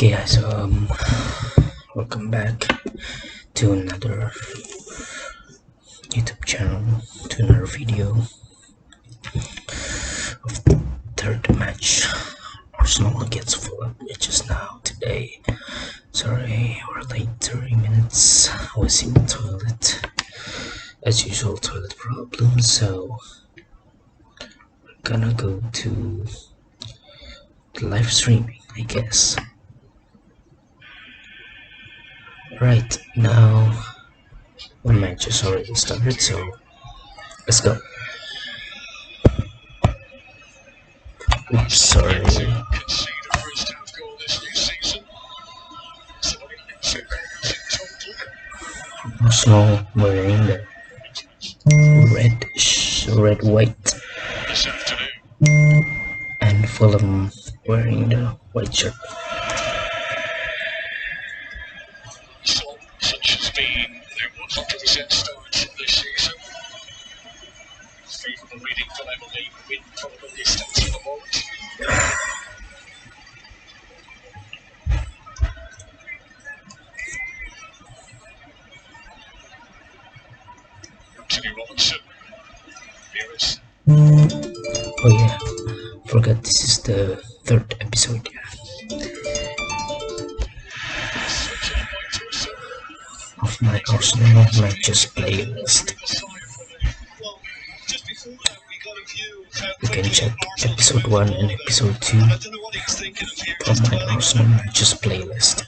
Okay guys, welcome back to another YouTube channel, to another video of the third match, Arsenal against Fulham, which is now today. Sorry, we're late 30 minutes, I was in the toilet, as usual toilet problems, so we're gonna go to the live streaming, I guess. Right, now the match has already started, so let's go. Oops, sorry. Arsenal wearing the red, white, and Fulham wearing the white shirt. Such has been their 100% start this season. Favourable reading for Emily, win probability stats at the moment. Anthony Robinson. Yunus. Oh yeah, forgot this is the third episode. Of my Arsenal matches playlist. You can check episode 1 and episode 2 from my Arsenal matches playlist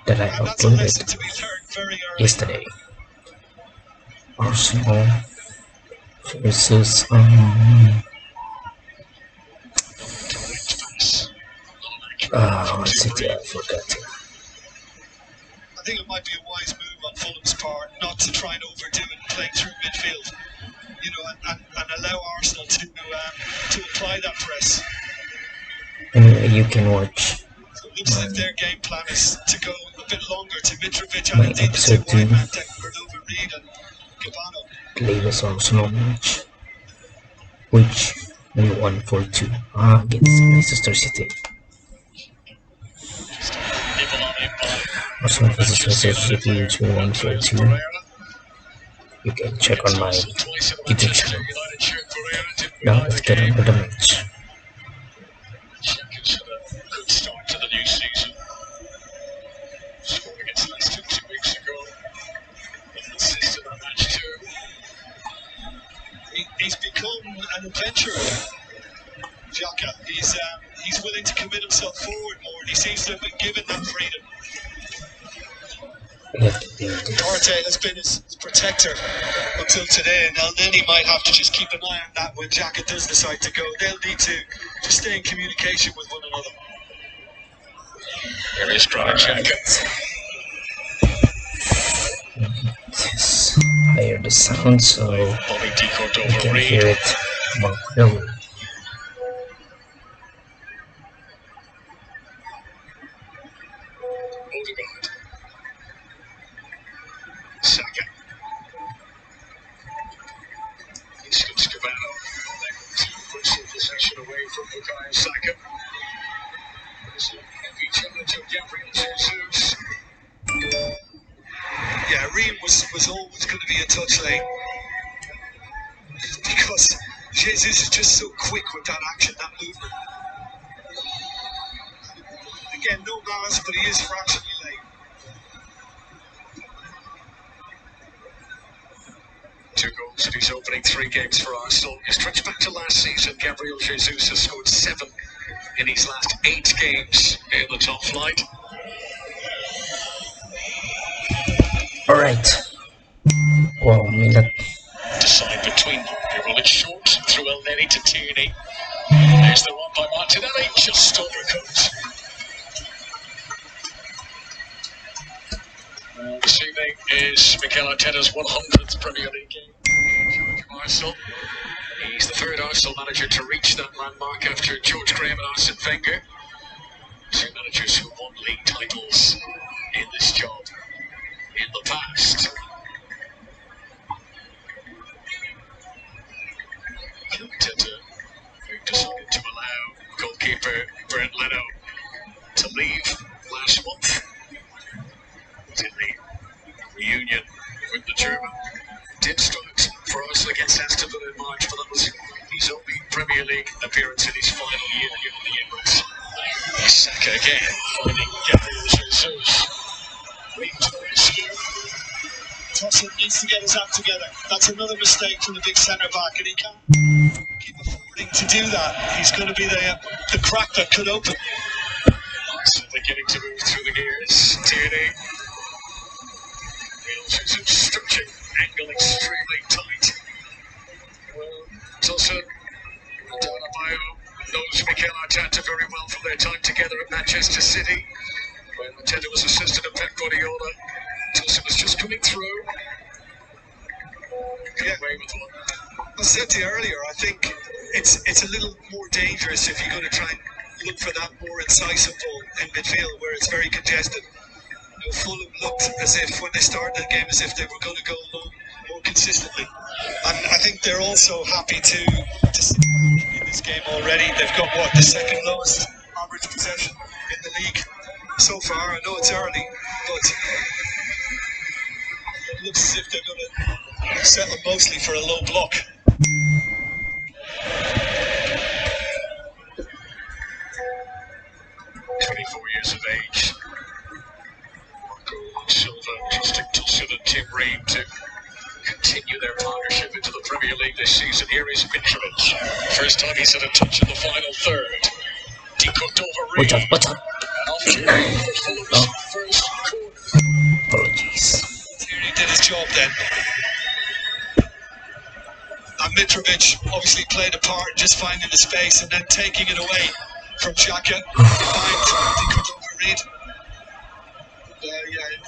that I uploaded yesterday. Arsenal versus what's it? I forgot. I think it might be a wise move on Fulham's part not to try and overdo it playing through midfield, and allow Arsenal to apply that press. Anyway, you can watch. So it looks like their game plan is to go a bit longer to Mitrovic, My and episode 2 Reed and Cabano. Playlist Arsenal match, which we won 4-2 against Leicester City. Arsenal versus Leicester City, which we won 4-2. You can check on my YouTube channel. Now let's get on with the match. Good start to the new season. Scored against Leicester 2 weeks ago. An assist in that match too. He's become an adventurer. Xhaka. He's willing to commit himself forward more, and he seems to have been given that freedom. Duarte has been his protector until today, and then he might have to just keep an eye on that when Xhaka does decide to go. They'll need to just stay in communication with one another. There is Granit Xhaka. Just higher the sound so you can hear it more clearly. Saka. Instant Cabano. To push the possession away from Bukayo Saka. There's a heavy challenge of Gabriel Jesus. Yeah, Ream was always going to be a touch lane. Because Jesus is just so quick with that action, that movement. Again, no malice, but he is fractionally late. Two goals in his opening 3 games for Arsenal. He stretched back to last season. Gabriel Jesus has scored 7 in his last 8 games in the top flight. Alright. 1 minute. Decide between them. They roll it short through El Neni to Tierney. There's the one by Martinelli. Just overcooked. This evening is Mikel Arteta's 100th Premier League game in charge of Arsenal. He's the 3rd Arsenal manager to reach that landmark after George Graham and Arsene Wenger. 2 managers who won league titles in this job in the past. Arteta, who decided to allow goalkeeper Bernd Leno to to leave last month. Was in the reunion with the German. Did start for Arsenal against Aston Villa in March, but that was his only Premier League appearance in his final year here in the Emirates. Saka again, finding Gabriel Jesus. Tosin needs to get his act together. That's another mistake from the big centre back, and he can't keep affording to do that. He's going to be the crack that could open. So they're getting to move through the gears. Tierney. Jesus stretching, angle extremely tight. Well, Tosin and Adebayo knows Mikel Arteta very well from their time together at Manchester City, when Arteta was assistant of Pep Guardiola. Tosin was just coming through. Got away with one. I said to you earlier, I think it's a little more dangerous if you're going to try and look for that more incisive ball in midfield where it's very congested. You know, Fulham looked as if when they started the game as if they were going to go long more consistently, and I think they're also happy to sit back in this game already. They've got the second lowest average possession in the league so far. I know it's early, but it looks as if they're going to settle mostly for a low block. 24 years of age. Marco Silva trusting Tosin and Tim Ream to continue their partnership into the Premier League this season. Here is Mitrovic. First time he's had a touch in the final third. Decooked over Ream. Watch out. And off to Fulham's first corner. Apologies. Tierney did his job then. And Mitrovic obviously played a part in just finding the space and then taking it away from Xhaka. He could overread.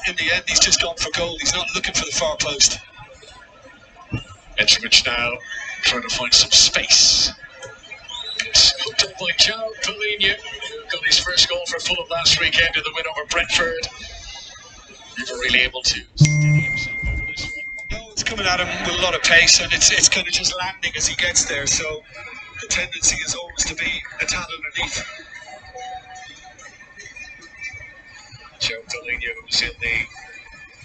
In the end, he's just gone for goal. He's not looking for the far post. Mitrovic now trying to find some space. It's hooked up by João Palhinha, who got his first goal for Fulham last weekend in the win over Brentford. Never really able to steady himself over this one. No, it's coming at him with a lot of pace, and it's kind of just landing as he gets there. So the tendency is always to be a tad underneath. João Palhinha was in the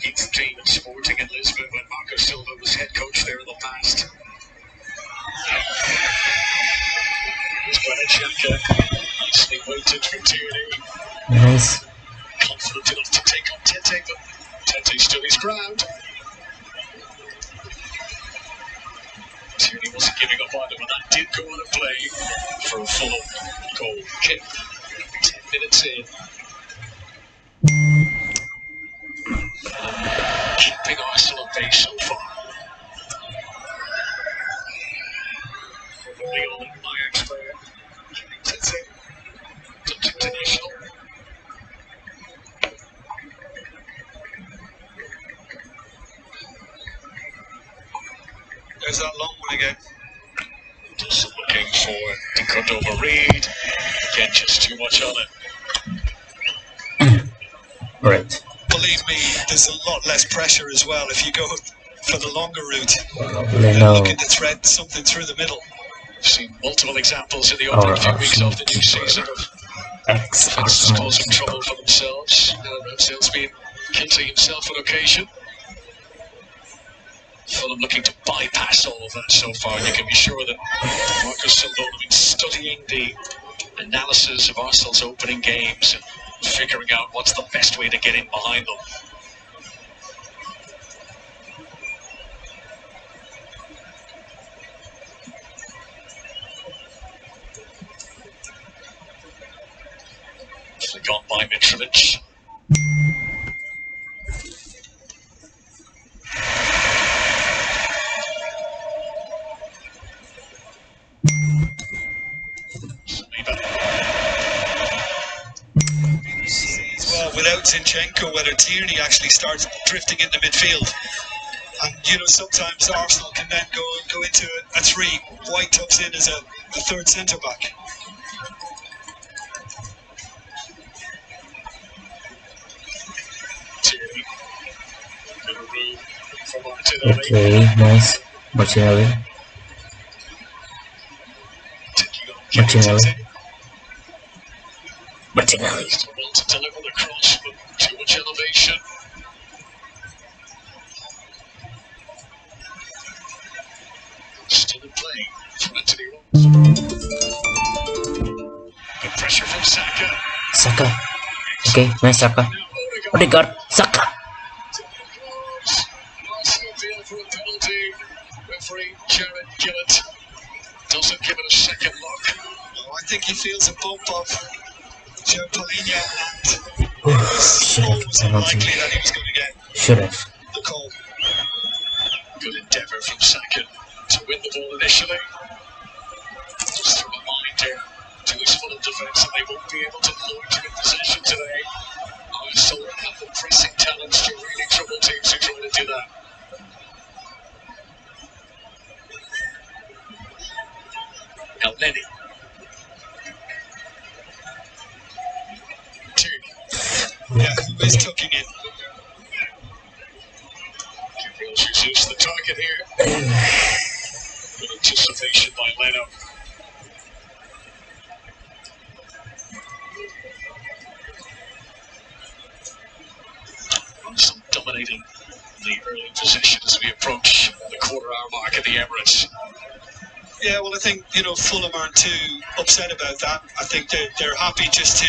youth team at Sporting in Lisbon when Marco Silva was head coach there in the past. Here's Xhaka, nicely waited for Tierney. Nice. Confident enough to take on Tete, but Tete stood his ground. Tierney wasn't giving up on him, and that did go on a play for a Fulham goal kick. 10 minutes in. Keeping Arsenal at bay so far. For the Leon and Ajax player, Tete, Dutch international. There's that long one again. Just looking for Decooked over Reed. Again, just too much on it. Right. Believe me, there's a lot less pressure as well if you go for the longer route. Probably And no. looking to thread something through the middle. We've seen multiple examples in the opening few weeks of the new season of defences Ex-Arsenal causing keeper. trouble for themselves. Ramsdale's been guilty himself on occasion. Fulham looking to bypass all of that so far. You can be sure that Marcus Silva will have been studying the analysis of Arsenal's opening games and figuring out what's the best way to get in behind them. Flick on by Mitrovic. Well, without Zinchenko, whether Tierney actually starts drifting into midfield. And, you know, sometimes Arsenal can then go into a three. White tucks in as a third centre-back. Tierney. In a room for Martinelli. Okay, nice. Martinelli. Taking on Martinelli. Tete. Martinelli. Still able to deliver the cross, but too much elevation. Still in play from Anthony Rose. Good pressure from Saka. Saka. Okay, nice Saka. Now Odegaard. Saka. Arsenal appeal for a penalty. Referee Jared Gillett doesn't give it a second look. No, I think he feels a bump of Joe Polina, Should have almost penalty. unlikely that he was going to get Should have. the call. Good endeavour from Saka to win the ball initially. Just throw a reminder to his Fulham defence that they won't be able to loiter in possession today. Arsenal have the pressing talents to really trouble teams who try to do that. El Neni. Yeah, who is tucking in? Gabriel Jesus, the target here. Good anticipation by Leno. Arsenal dominating the early possession as we approach the quarter-hour mark at the Emirates. Yeah, well, I think, Fulham aren't too upset about that. I think they're happy just to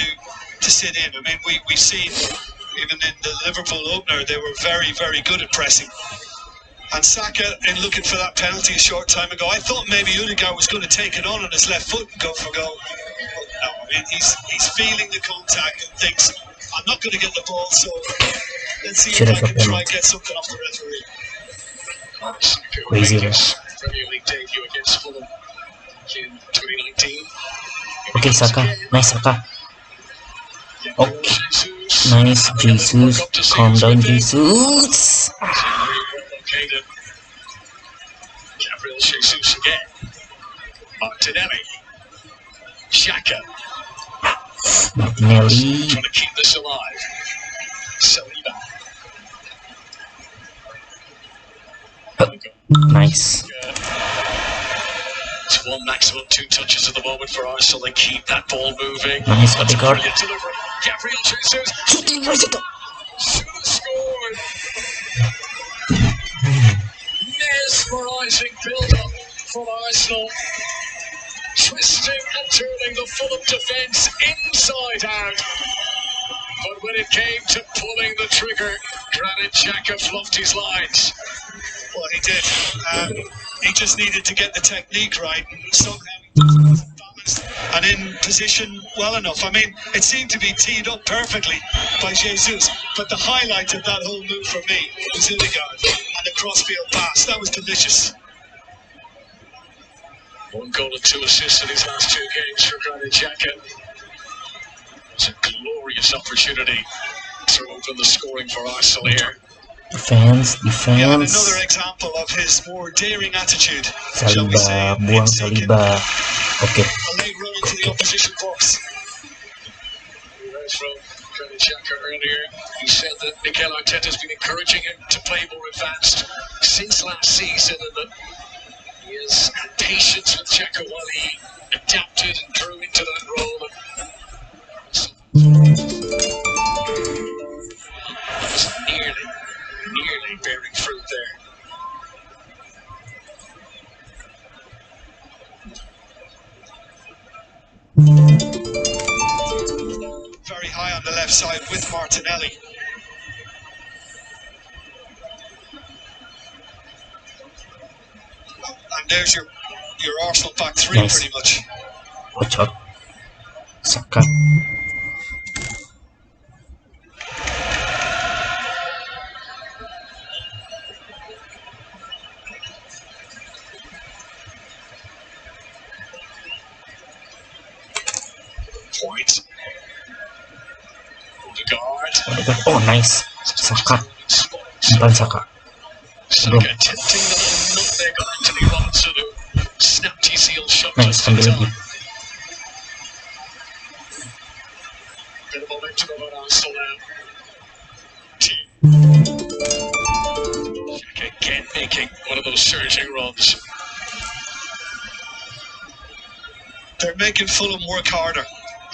sit in. I mean, we've seen, even in the Liverpool opener, they were very, very good at pressing. And Saka, in looking for that penalty a short time ago, I thought maybe Odegaard was going to take it on his left foot and go for goal. But no, I mean, he's feeling the contact and thinks, I'm not going to get the ball, so let's see if I can try and get something off the referee. Crazy, Premier League debut against Fulham in 2019. Okay, Saka. Nice Saka. Okay. Nice, Jesus. Calm down, Jesus. Gabriel Jesus again. Martinelli. Xhaka. Martinelli. Trying to keep this alive. Saliba. Nice. It's one maximum 2 touches at the moment for Arsenal. They keep that ball moving. Nice, Odegaard. Gabriel Jesus should have scored. Mesmerising build-up from Arsenal. Twisting and turning the Fulham defence inside out. But when it came to pulling the trigger, Granit Xhaka fluffed his lines. Well, he did. He just needed to get the technique right, and somehow he wasn't balanced and in position well enough. I mean, it seemed to be teed up perfectly by Jesus, but the highlight of that whole move for me was Odegaard and the crossfield pass. That was delicious. 1 goal and 2 assists in his last 2 games for Granit Xhaka. It's a glorious opportunity to open the scoring for Arsenal here. Defense. Yeah, and another example of his more daring attitude. Saliba, buang Saliba. Okay. A late run into the opposition box. We heard from Granit Xhaka earlier. He said that Mikel Arteta has been encouraging him to play more advanced since last season, and that he has had patience with Xhaka while he adapted and grew into that role. It's nearly bearing fruit there. Very high on the left side with Martinelli. And there's your Arsenal back three, Nice. pretty much. Watch out. Saka. Point. Odegaard. Oh, nice. Saka. Simpan Saka. Saka attempting the little nutmeg on Anthony Robinson, who snapped his heel shot Nice, just in ambil lagi. time. Bit of momentum over Arsenal now. Saka again making one of those surging runs. They're making Fulham work harder.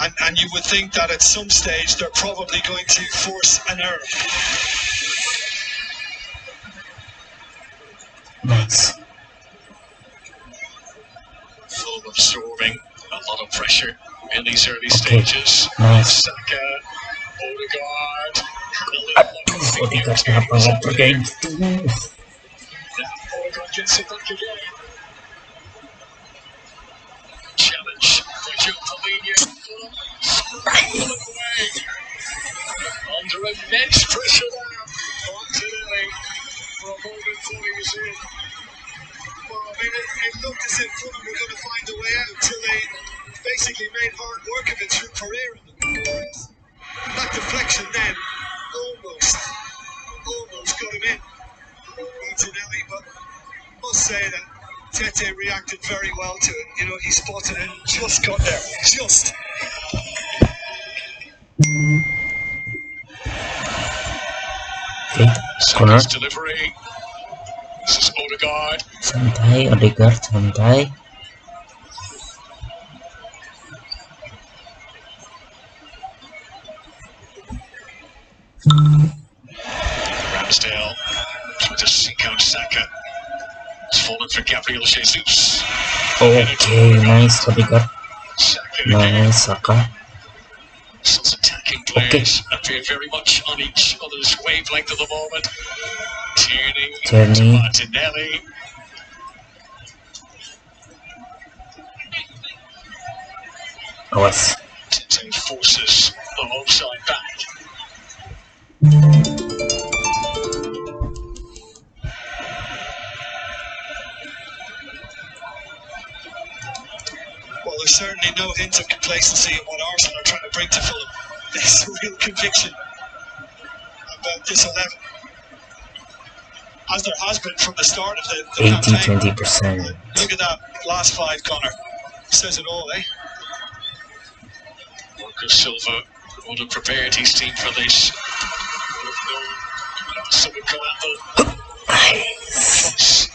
And you would think that at some stage they're probably going to force an error. Nice. Fulham absorbing a lot of pressure in these early stages. Nice. Saka, Odegaard. Aduh, Odegaard kenapa ngoper kayak gitu? Odegaard gets it back again. Challenge for Joe Paulinho. Fulham away. Under immense pressure now. Martinelli for a moment thought he was in. Well, I mean, it looked as if Fulham were going to find a way out until they basically made hard work of it through Pereira. That deflection then almost got him in, Martinelli, but I must say that Tete reacted very well to it. You know, he spotted it and just got there. Just. Okay, corner. Delivery. This is Odegaard. Santai, Odegaard, santai. Ramsdale trying to seek out Saka. It's fallen for Gabriel Jesus. Okay, nice Odegaard. Saka Nice Saka. Some attacking players appear very much on each other's wavelength at the moment. Tierney. Martinelli. Awas. Tete forces the long side back. Well, there's certainly no hint of complacency in what Arsenal are trying to bring to Fulham. There's a real conviction about this 11, as there has been from the start of the 80-20%. Look at that last five, Connor. Says it all, eh? Marcus Silva would have prepared his team for this. Would have known that Arsenal would come at them.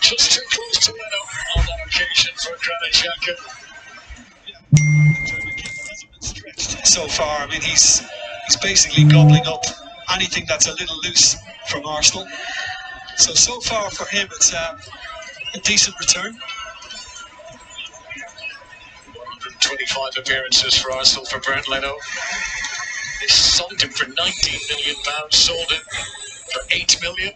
Just too close to Leno on that occasion for Granit Xhaka. So far, I mean, he's basically gobbling up anything that's a little loose from Arsenal. So far for him, it's a decent return. 125 appearances for Arsenal for Bernd Leno. They sold him for £19 million, sold him for £8 million.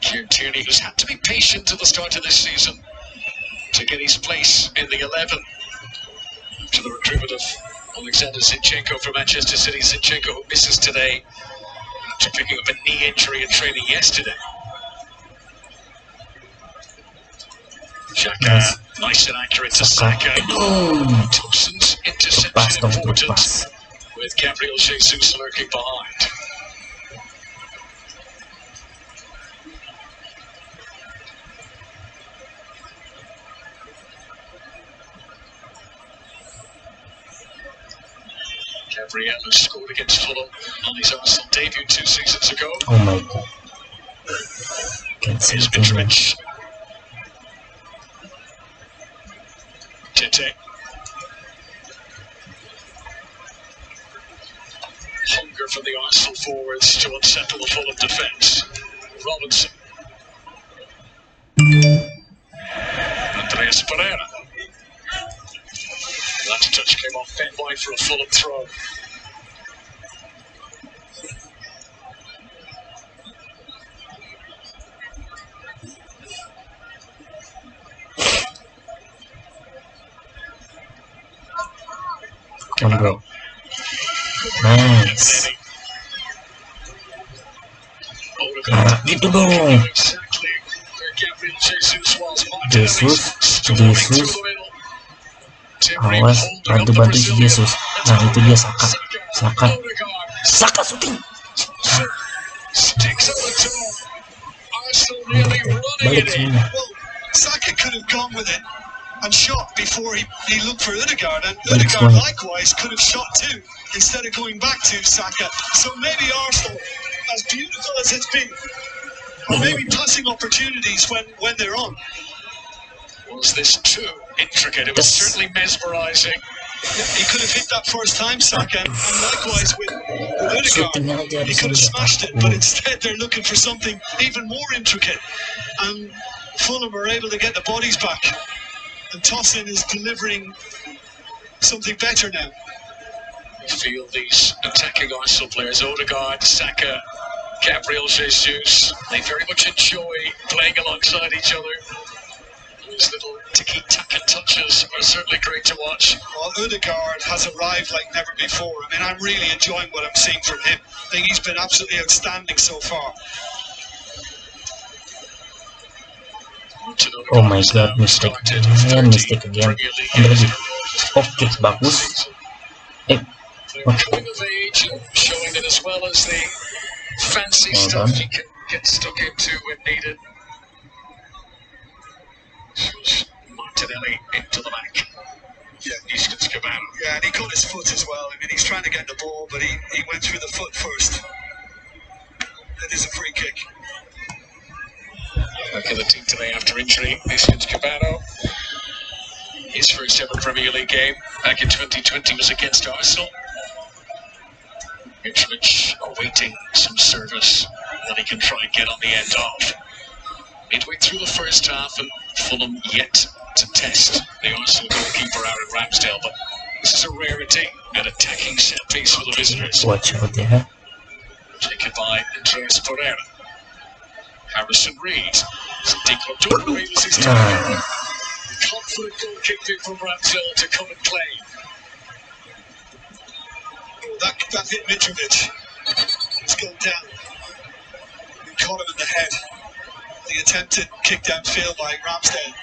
Kieran Tierney, who's had to be patient at the start of this season to get his place in the 11. To the recruitment of Alexander Zinchenko from Manchester City. Zinchenko, who misses today after picking up a knee injury in training yesterday. Xhaka, nice and accurate to Saka. Thompson's interception important, with Gabriel Jesus lurking behind. Gabriel, who scored against Fulham on his Arsenal debut 2 seasons ago. Oh my god. Can't see Here's anything. Mitrovic. Tete. Hunger from the Arsenal forwards to unsettle the Fulham defence. Robinson. Andreas Pereira. Last touch came off Ben White for a Fulham throw. Come on, bro. Nice. Gitu dong. Exactly where Gabriel Jesus was. Jesus. Awas, bantu si Jesus. Nah, itu dia Saka shooting. Sticks on the toe. Arsenal nearly running Balik it in. semua. Well, Saka could have gone with it and shot before he looked for Odegaard, and Balik Odegaard semua. likewise could have shot too instead of going back to Saka. So maybe Arsenal, as beautiful as it's been, are maybe passing opportunities when they're on. Was this 2? intricate. It was certainly mesmerising. Yeah, he could have hit that first time, Saka, and likewise with Shooting Odegaard. aja He di could have sini smashed it, but instead they're looking for something even more intricate. And Fulham are able to get the bodies back. And Tosin is delivering something better now. You feel these attacking Arsenal players, Odegaard, Saka, Gabriel Jesus, they very much enjoy playing alongside each other. Those little tiki-taka touches are certainly great to watch. Well, Odegaard has arrived like never before. I mean, I'm really enjoying what I'm seeing from him. I think he's been absolutely outstanding so far. Oh my god, mistake again, mistake again. Ambil lagi. Oh, kicks bagus. Coming of age and showing that as well as the fancy stuff he can get stuck into when needed. Shows Martinelli into the back. Yeah, Easton's Cabana. Yeah, and he got his foot as well. I mean, he's trying to get the ball, but he went through the foot first. It is a free kick. Back in the team today after injury, Easton's Cabana. His first ever Premier League game back in 2020 was against Arsenal. Mitrovic awaiting some service that he can try and get on the end of. Midway through the first half, and Fulham yet to test the Arsenal goalkeeper Aaron Ramsdale, but this is a rarity, an attacking set piece for the visitors. Watch out there. Taken by Andreas Pereira. Harrison Reed. Declan Reed was his target. Confident goalkeeping from Ramsdale to come and play. That hit Mitrovic. He's gone down. He caught him in the head. The attempted kick downfield by Ramsdale.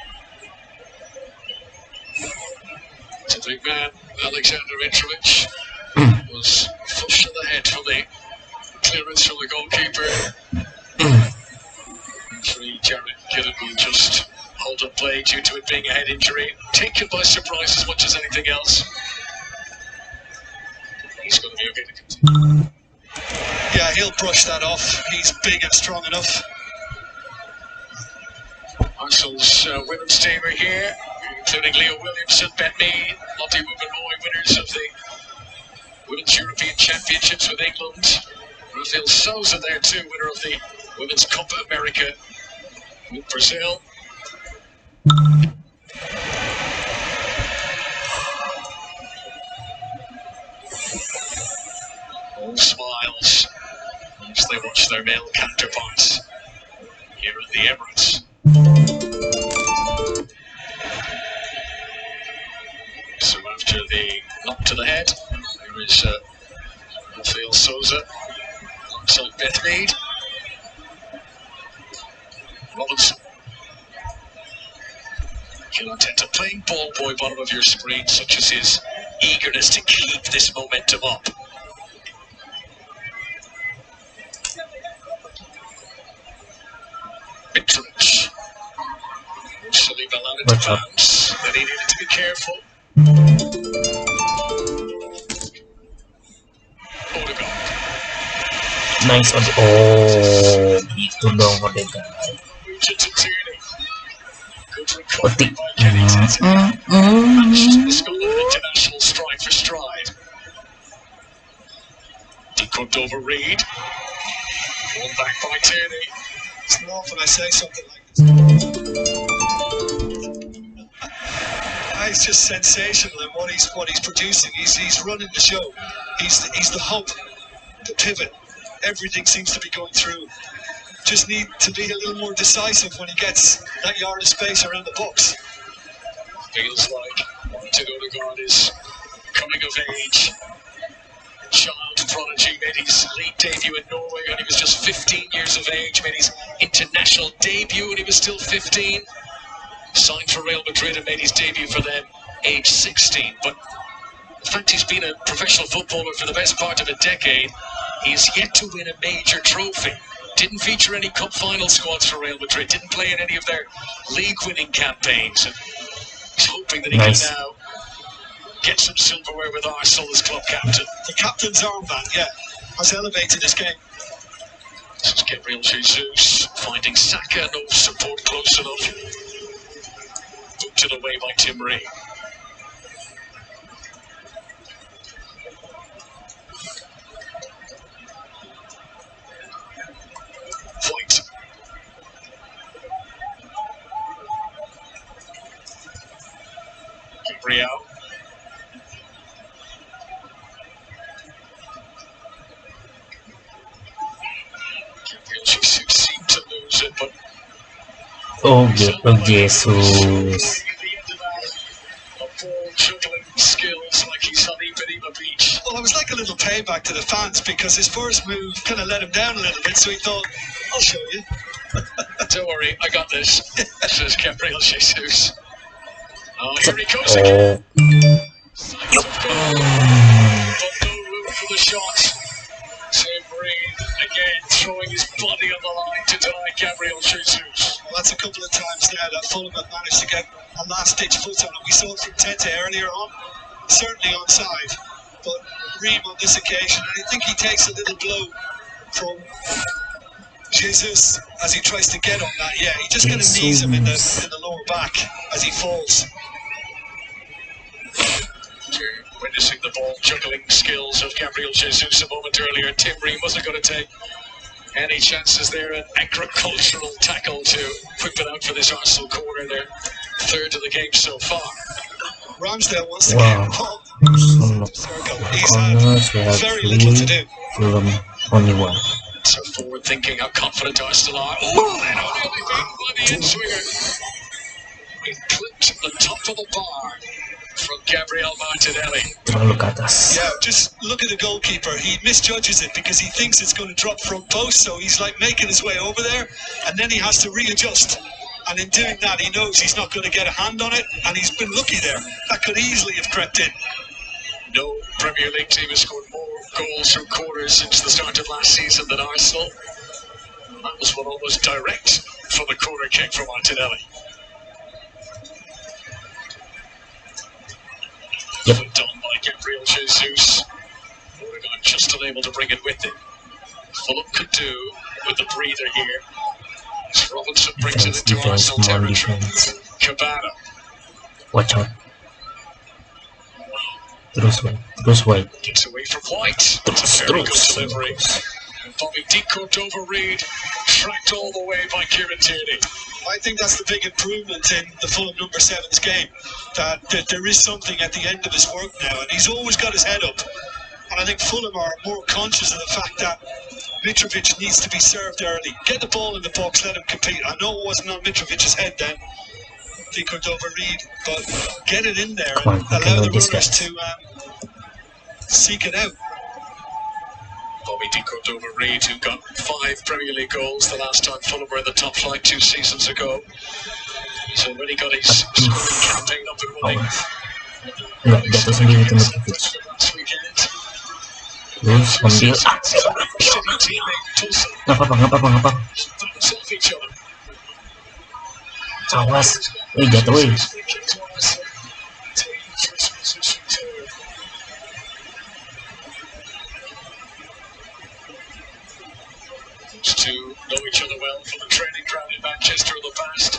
It's a big man, Alexander Mitrovic, was flush in the head for the clearance from the goalkeeper. Referee Jared Gillen will just hold up play due to it being a head injury. Taken by surprise as much as anything else. He's going to be okay to continue. Yeah, he'll brush that off. He's big and strong enough. Arsenal's women's team are here, including Leo Williamson, Ben Mead, Lottie Wubben-Moy, winners of the Women's European Championships with England. Rafael Souza there too, winner of the Women's Copa America with Brazil. All smiles as they watch their male counterparts here at the Emirates. So after the knock to the head, there is Rafael Souza alongside Beth Mead. Robinson. Mikel Arteta playing ball boy bottom of your screen, such as his eagerness to keep this momentum up. Mitrovic. Saliba allowed it to bounce, but he needed to be careful. Odegaard. Nice on. Oh, itu dong Odegaard. Regent and Tierney. Good Oti. recovery by Kenny Tete. The Scotland international stride for stride. Decropped over Reed. One back by Tierney. It's not often I say something like this. He's just sensational in what he's producing. He's running the show. He's the hub, the pivot. Everything seems to be going through. Just need to be a little more decisive when he gets that yard of space around the box. Feels like Martin Odegaard is coming of age. Child prodigy, made his league debut in Norway when he was just 15 years of age, made his international debut when he was still 15. Signed for Real Madrid and made his debut for them age 16. But in fact, he's been a professional footballer for the best part of a decade. He's yet to win a major trophy. Didn't feature any cup final squads for Real Madrid, didn't play in any of their league-winning campaigns. And he's hoping that he can now get some silverware with Arsenal as club captain. The captain's armband, yeah, has elevated his game. This is Gabriel Jesus finding Saka, no support close enough. Booted away by Tim Reid. White. Gabriel. Gabriel Jesus seemed to lose it, but Oh, Jesus. a ball juggling skills like he's on Ipanema Beach. Well, it was like a little payback to the fans because his first move kind of let him down a little bit, so he thought, I'll show you. Don't worry, I got this. Says Gabriel Jesus. Oh, here he goes again. Signs of goal, but no room for the shot. Tim Reid again throwing his body on the line to deny Gabriel Jesus. Well, that's a couple of times now that Fulham have managed to get a last-ditch foot on it. We saw it from Tete earlier on, certainly onside, but Ream on this occasion, and I think he takes a little blow from Jesus as he tries to get on that. Yeah, he just kind of knees him in the lower back as he falls. Witnessing the ball juggling skills of Gabriel Jesus a moment earlier. Tim Reid wasn't going to take any chances there. An agricultural tackle to whip it out for this Arsenal corner there. Third of the game so far. Ramsdale wants to get involved. He's had very little to do. Fulham only one. So forward thinking how confident Arsenal are. Oh, and only beaten by the in-swinger. It clipped the top of the bar from Gabriel Martinelli. Terlalu ke atas. Yeah, just look at the goalkeeper. He misjudges it because he thinks it's going to drop front post, so he's like making his way over there, and then he has to readjust. And in doing that, he knows he's not going to get a hand on it, and he's been lucky there. That could easily have crept in. No Premier League team has scored more goals from corners since the start of last season than Arsenal. That was one almost direct from a corner kick from Martinelli. Yep. Flicked on by Gabriel Jesus. Odegaard just unable to bring it with him. Fulham could do with the breather here. As Robinson brings it into Arsenal territory. Cabana. Watch out. Terus wide. Gets away from White. It's a very good delivery. And Bobby decoupled over Reid. Tracked all the way by Kieran Tierney. I think that's the big improvement in the Fulham number 7's game, that there is something at the end of his work now, and he's always got his head up. And I think Fulham are more conscious of the fact that Mitrovic needs to be served early. Get the ball in the box, let him compete. I know it wasn't on Mitrovic's head then, he could overread, but get it in there and allow the runners to seek it out. Bobby decoupled over Reid, who got 5 Premier League goals the last time Fulham were in the top flight 2 seasons ago. He's already got his scoring campaign up and running. Enggak, jatuh sendiri itu Mitrovic. Terus ambil. Nggak apa-apa. Awas, jatuh weh. To know each other well from the training ground in Manchester in the past.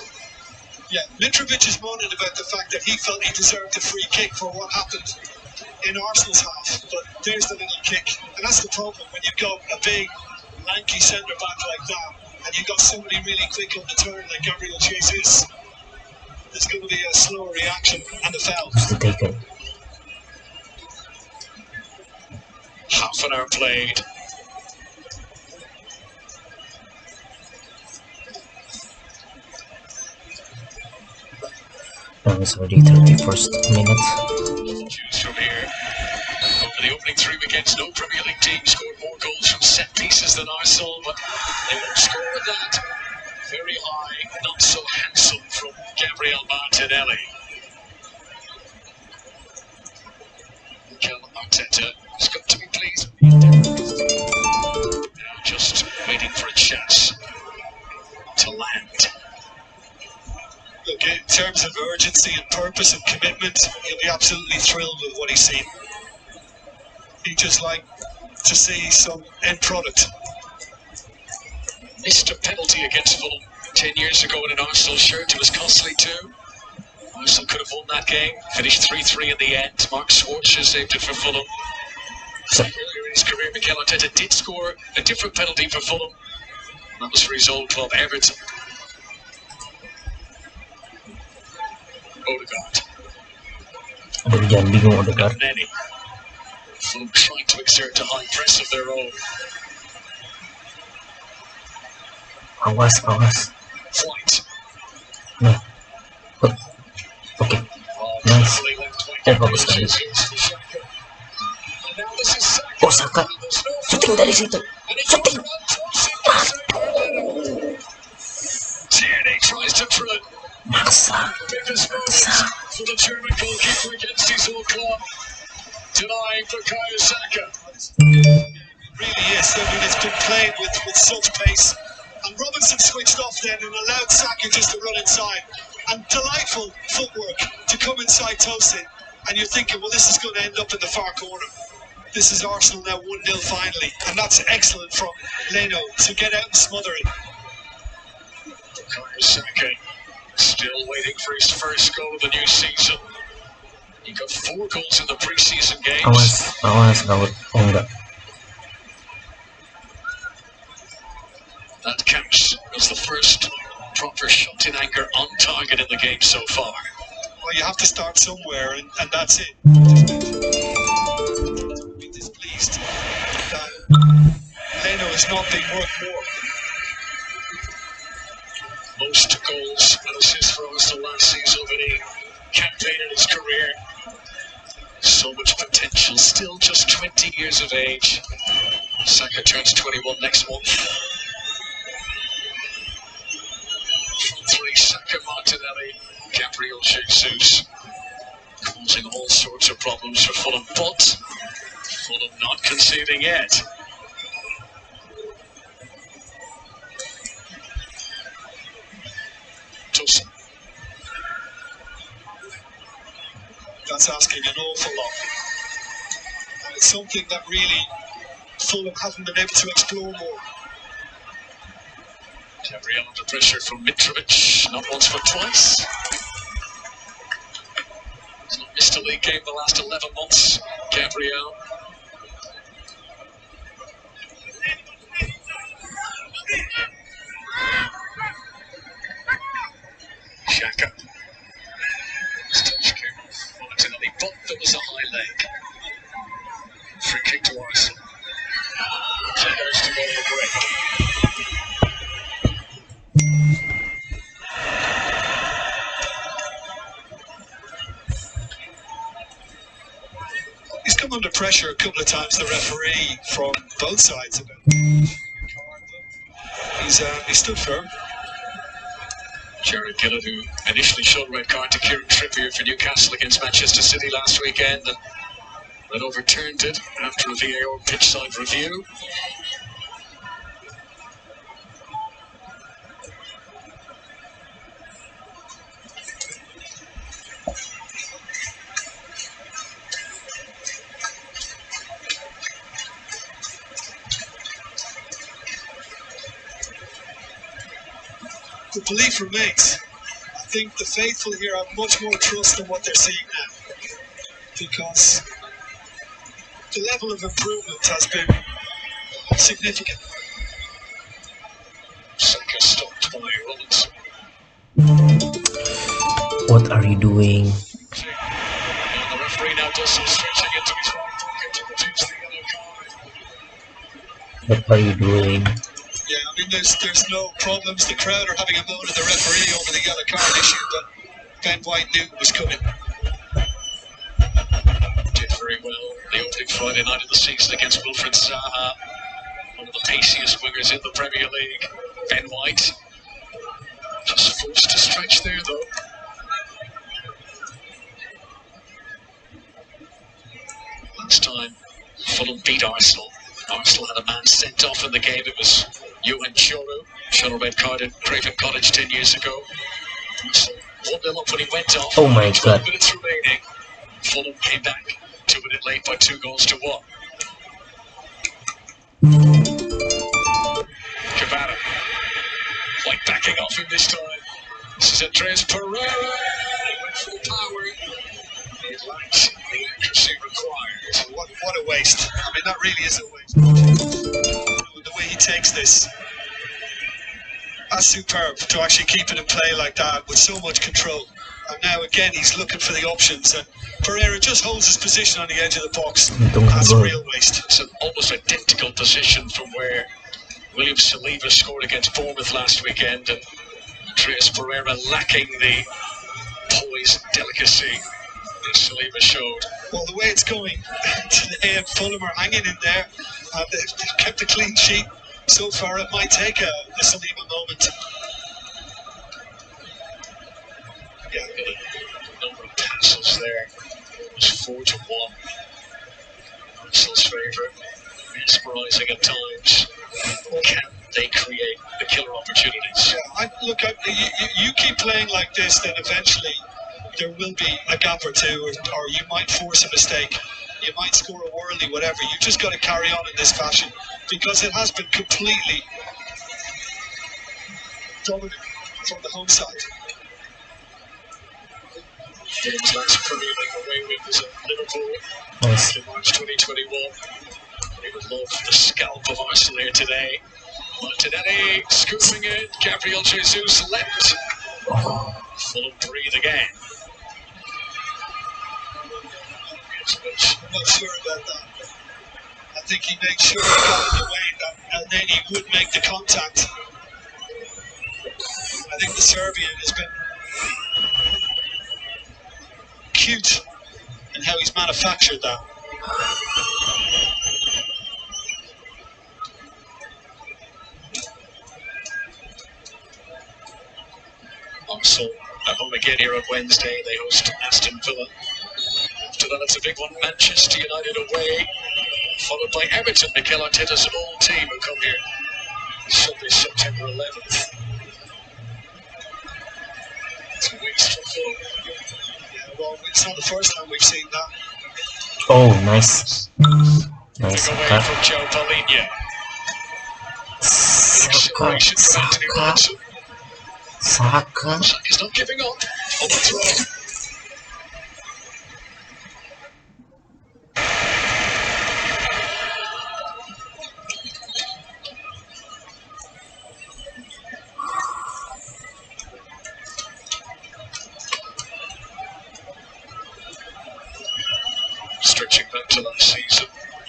Yeah, Mitrovic is moaning about the fact that he felt he deserved a free kick for what happened in Arsenal's half, but there's the little kick, and that's the problem when you've got a big, lanky centre back like that, and you've got somebody really quick on the turn like Gabriel Jesus. There's going to be a slow reaction and a foul. Half an hour played. Now it's already 31st minute. Choose from here. Over the opening 3 weekends, no Premier League team scored more goals from set pieces than Arsenal, but they won't score with that. Very high, not so handsome from Gabriel Martinelli. Mikel Arteta has got to be pleased. Now just waiting for a chance to land. Look, in terms of urgency and purpose and commitment, he'll be absolutely thrilled with what he's seen. He'd just like to see some end product. Missed a penalty against Fulham 10 years ago in an Arsenal shirt. It was costly too. Arsenal could have won that game. Finished 3-3 in the end. Mark Schwarzer saved it for Fulham. So, Earlier in his career, Mikel Arteta did score a different penalty for Fulham. That was for his old club, Everton. Odegaard. jangan bingung Odegaard. Nenny. Fulham trying to exert a high press of their own. Awas. White. Nah. Oke. Nice. Bagus sekali. Oh, Saka. Shooting dari situ. Shooting. Tierney tries to throw it. Maksa. For the German goalkeeper against his old club. Denying Bukayo Saka. Really is. I mean, it's been played with such pace. And Robinson switched off then and allowed Saka just to run inside. And delightful footwork to come inside Tosin. And you're thinking, well, this is going to end up in the far corner. This is Arsenal now 1-0 finally. And that's excellent from Leno to get out and smother it. Bukayo Saka still waiting for his first goal of the new season. He got 4 goals in the pre-season games. Awas, Daud. Oh, enggak. That counts as the first proper shot in anger on target in the game so far. Well, you have to start somewhere, and that's it. Be displeased that Leno is not being worked more. Most goals and assists for Arsenal last season of any campaign in his career. So much potential, still just 20 years of age. Saka turns 21 next month. Front three, Saka, Martinelli, Gabriel Jesus. Causing all sorts of problems for Fulham, but Fulham not conceding yet. Tosin. That's asking an awful lot. And it's something that really Fulham haven't been able to explore more. Gabriel under pressure from Mitrovic, not once but twice. He's not missed a league game the last 11 months, Gabriel. Xhaka. His touch came off Martinelli, but there was a high leg. Free kick to Arsenal. Xhaka to go to the break. He's come under pressure a couple of times, the referee, from both sides of it. He stood firm. Jared Gillett, who initially showed a red card to Kieran Trippier for Newcastle against Manchester City last weekend, and then overturned it after a VAR pitch-side review. The belief remains. I think the faithful here have much more trust in what they're seeing now, because the level of improvement has been significant. Saka stopped by Robinson. What are you doing? And the referee now does some stretching into his right pocket to reduce the yellow card. What are you doing? Yeah, I mean, there's no problems. The crowd are having a moan at the referee over the yellow card issue, but Ben White knew it was coming. Did very well the opening Friday night of the season against Wilfred Zaha, one of the paciest wingers in the Premier League. Ben White just forced to stretch there, though. Last time Fulham beat Arsenal, Arsenal had a man sent off in the game. It was Johan Choro, showed a red card at Craven Cottage 10 years ago. So 1-0 up when he went off. Oh my 12 God. minutes remaining. Fulham came back to win it late by 2-1. Cabana. Like backing off him this time. This is Andreas Pereira. He went full power. It lacks the accuracy required. What a waste. I mean, that really is a waste. The way he takes this, that's superb to actually keep it in play like that with so much control. And now again, he's looking for the options, and Pereira just holds his position on the edge of the box. That's a real waste. It's an almost identical position from where William Saliba scored against Bournemouth last weekend, and Andreas Pereira lacking the poise and delicacy that Saliba showed. Well, the way it's going today, Fulham are hanging in there. They've kept a clean sheet so far. It might take a Saliba moment. Yeah, the number of passes there was 4-1. Arsenal's favourite, mesmerising at times. Can they create the killer opportunities? Yeah, you keep playing like this, then eventually there will be a gap or two, or you might force a mistake. You might score a whirly, whatever. You just got to carry on in this fashion, because it has been completely dominant from the home side. Fulham's last Premier League away win was at Liverpool in March 2021. They would love the scalp of Arsenal here today. Martinelli scooping it. Gabriel Jesus left. Fulham breathe again. I'm not sure about that. I think he made sure he got in the way, and then he would make the contact. I think the Serbian has been cute in how he's manufactured that. Arsenal at home again here on Wednesday. They host Aston Villa. After that, it's a big one. Manchester United away, followed by Everton, Mikel Arteta's old team, who come here Sunday, September 11th. It's a waste for Fulham. Yeah, well, it's not the first time we've seen that. Oh, nice. Nice. Away Saka. from Joe Paulinho. Saka. Saka. Saka. Saka's not giving up. On the throw. Stretching back to last season,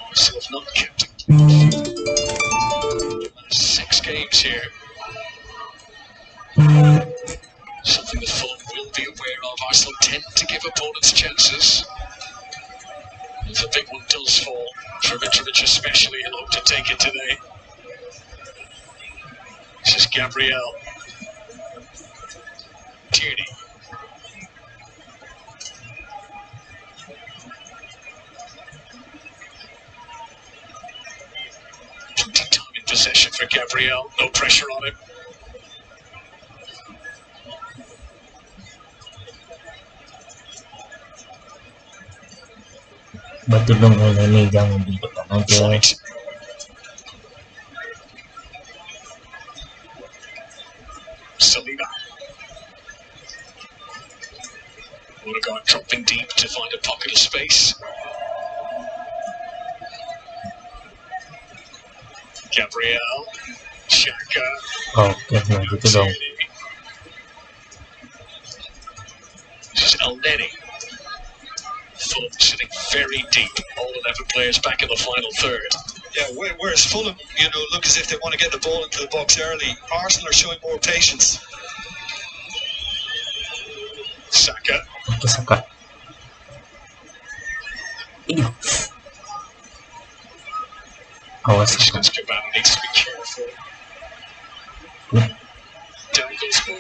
Arsenal have not kept it. The last 6 games here. Something that Fulham will be aware of. Arsenal tend to give opponents chances. If a big one does fall, for Mitrovic especially, he'll hope to take it today. This is Gabriel. Tierney. Time in possession for Gabriel. No pressure on him. Betul dong kalau ini jangan di depan aja. Flight. Saliba. Odegaard dropping deep to find a pocket of space. Gabriel. Xhaka. Oke, nah gitu dong. This is El Neni. Fulham sitting very deep. All 11 players back in the final third. Yeah, whereas Fulham, look as if they want to get the ball into the box early. Arsenal are showing more patience. Saka. Oke, Saka. Ih. Awas Saka. This Cabana needs to be careful. Dangles ball.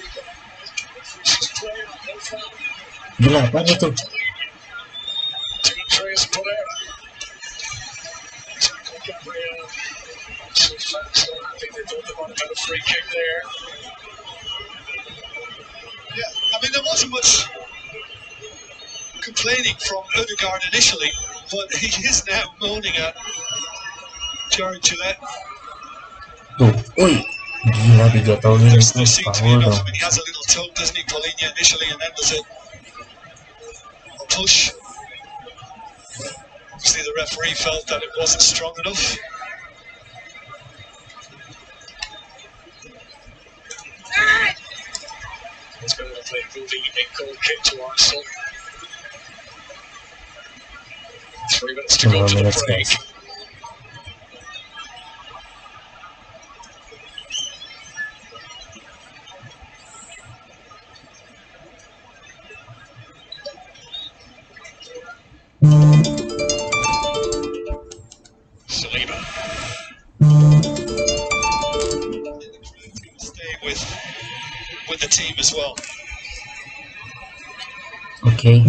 Gila, apaan itu? To Andreas Pereira. Gabriel. So fast. I think they thought they might have had a free kick there. Yeah, I mean, there wasn't much complaining from Odegaard initially, but he is now moaning at Jared Gillette. Tuh, woi. Gila dijatuhin There itu seems to be foul enough. dong. I mean, he has a little tug, doesn't he, Paulinho initially, and then does it. push. Obviously the referee felt that it wasn't strong enough. It's going to play moving a goal kick to Arsenal. 3 minutes to go to the break. Saliba. Stay with the team as well. Okay.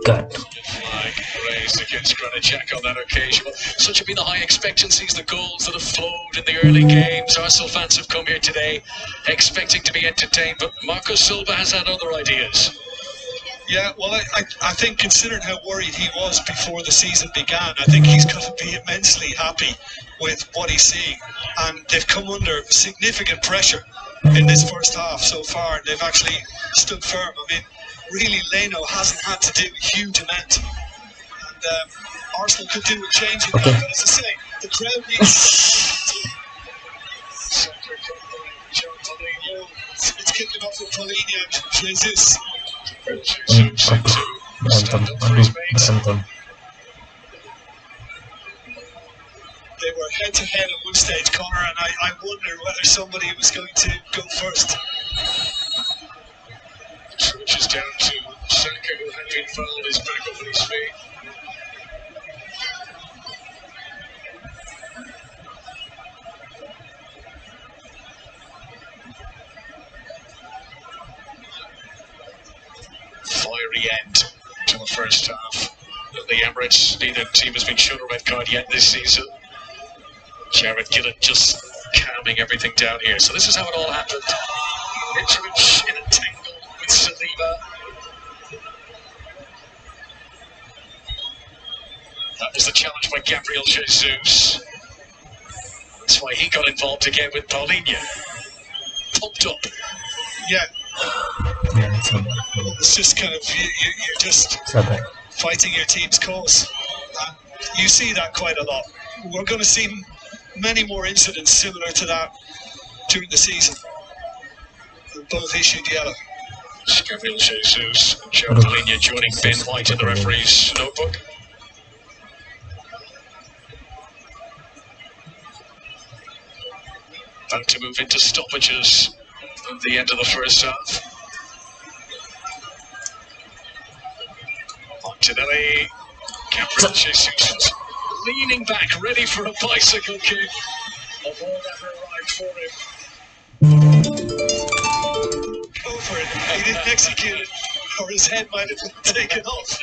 Got. Flag raised against Granit Xhaka on that occasion. But such have been the high expectancies, the goals that have flowed in the early games. Arsenal fans have come here today expecting to be entertained, but Marco Silva has had other ideas. Yeah, well, I think considering how worried he was before the season began, I think he's going to be immensely happy with what he's seeing. And they've come under significant pressure in this first half so far, and they've actually stood firm. I mean, really, Leno hasn't had to do a huge amount. And Arsenal could do with changing that, but as I say, the crowd needs... It's kicking off with Paulinho, Jesus. Berantem. They were head to head at one stage, Connor, and I wondered whether somebody was going to go first. Switches down to Saka, who had been fouled, is back up on his feet. Fiery end to the first half. At the Emirates, neither team has been shown a red card yet this season. Jared Gillett just calming everything down here. So this is how it all happened. Mitrovic in a tangle with Saliba. That was the challenge by Gabriel Jesus. That's why he got involved again with Paulinho. Pumped up. Yeah. It's just kind of, you're just fighting your team's cause. You see that quite a lot. We're going to see many more incidents similar to that during the season. Both issued yellow. Gabriel Jesus and Joe Paulinho joining Ben White in the referee's notebook. About to move into stoppages at the end of the first half. Martinelli, Gabriel Jesus leaning back, ready for a bicycle kick. A ball that arrived for him. Go for it. He didn't execute it, or his head might have been taken off.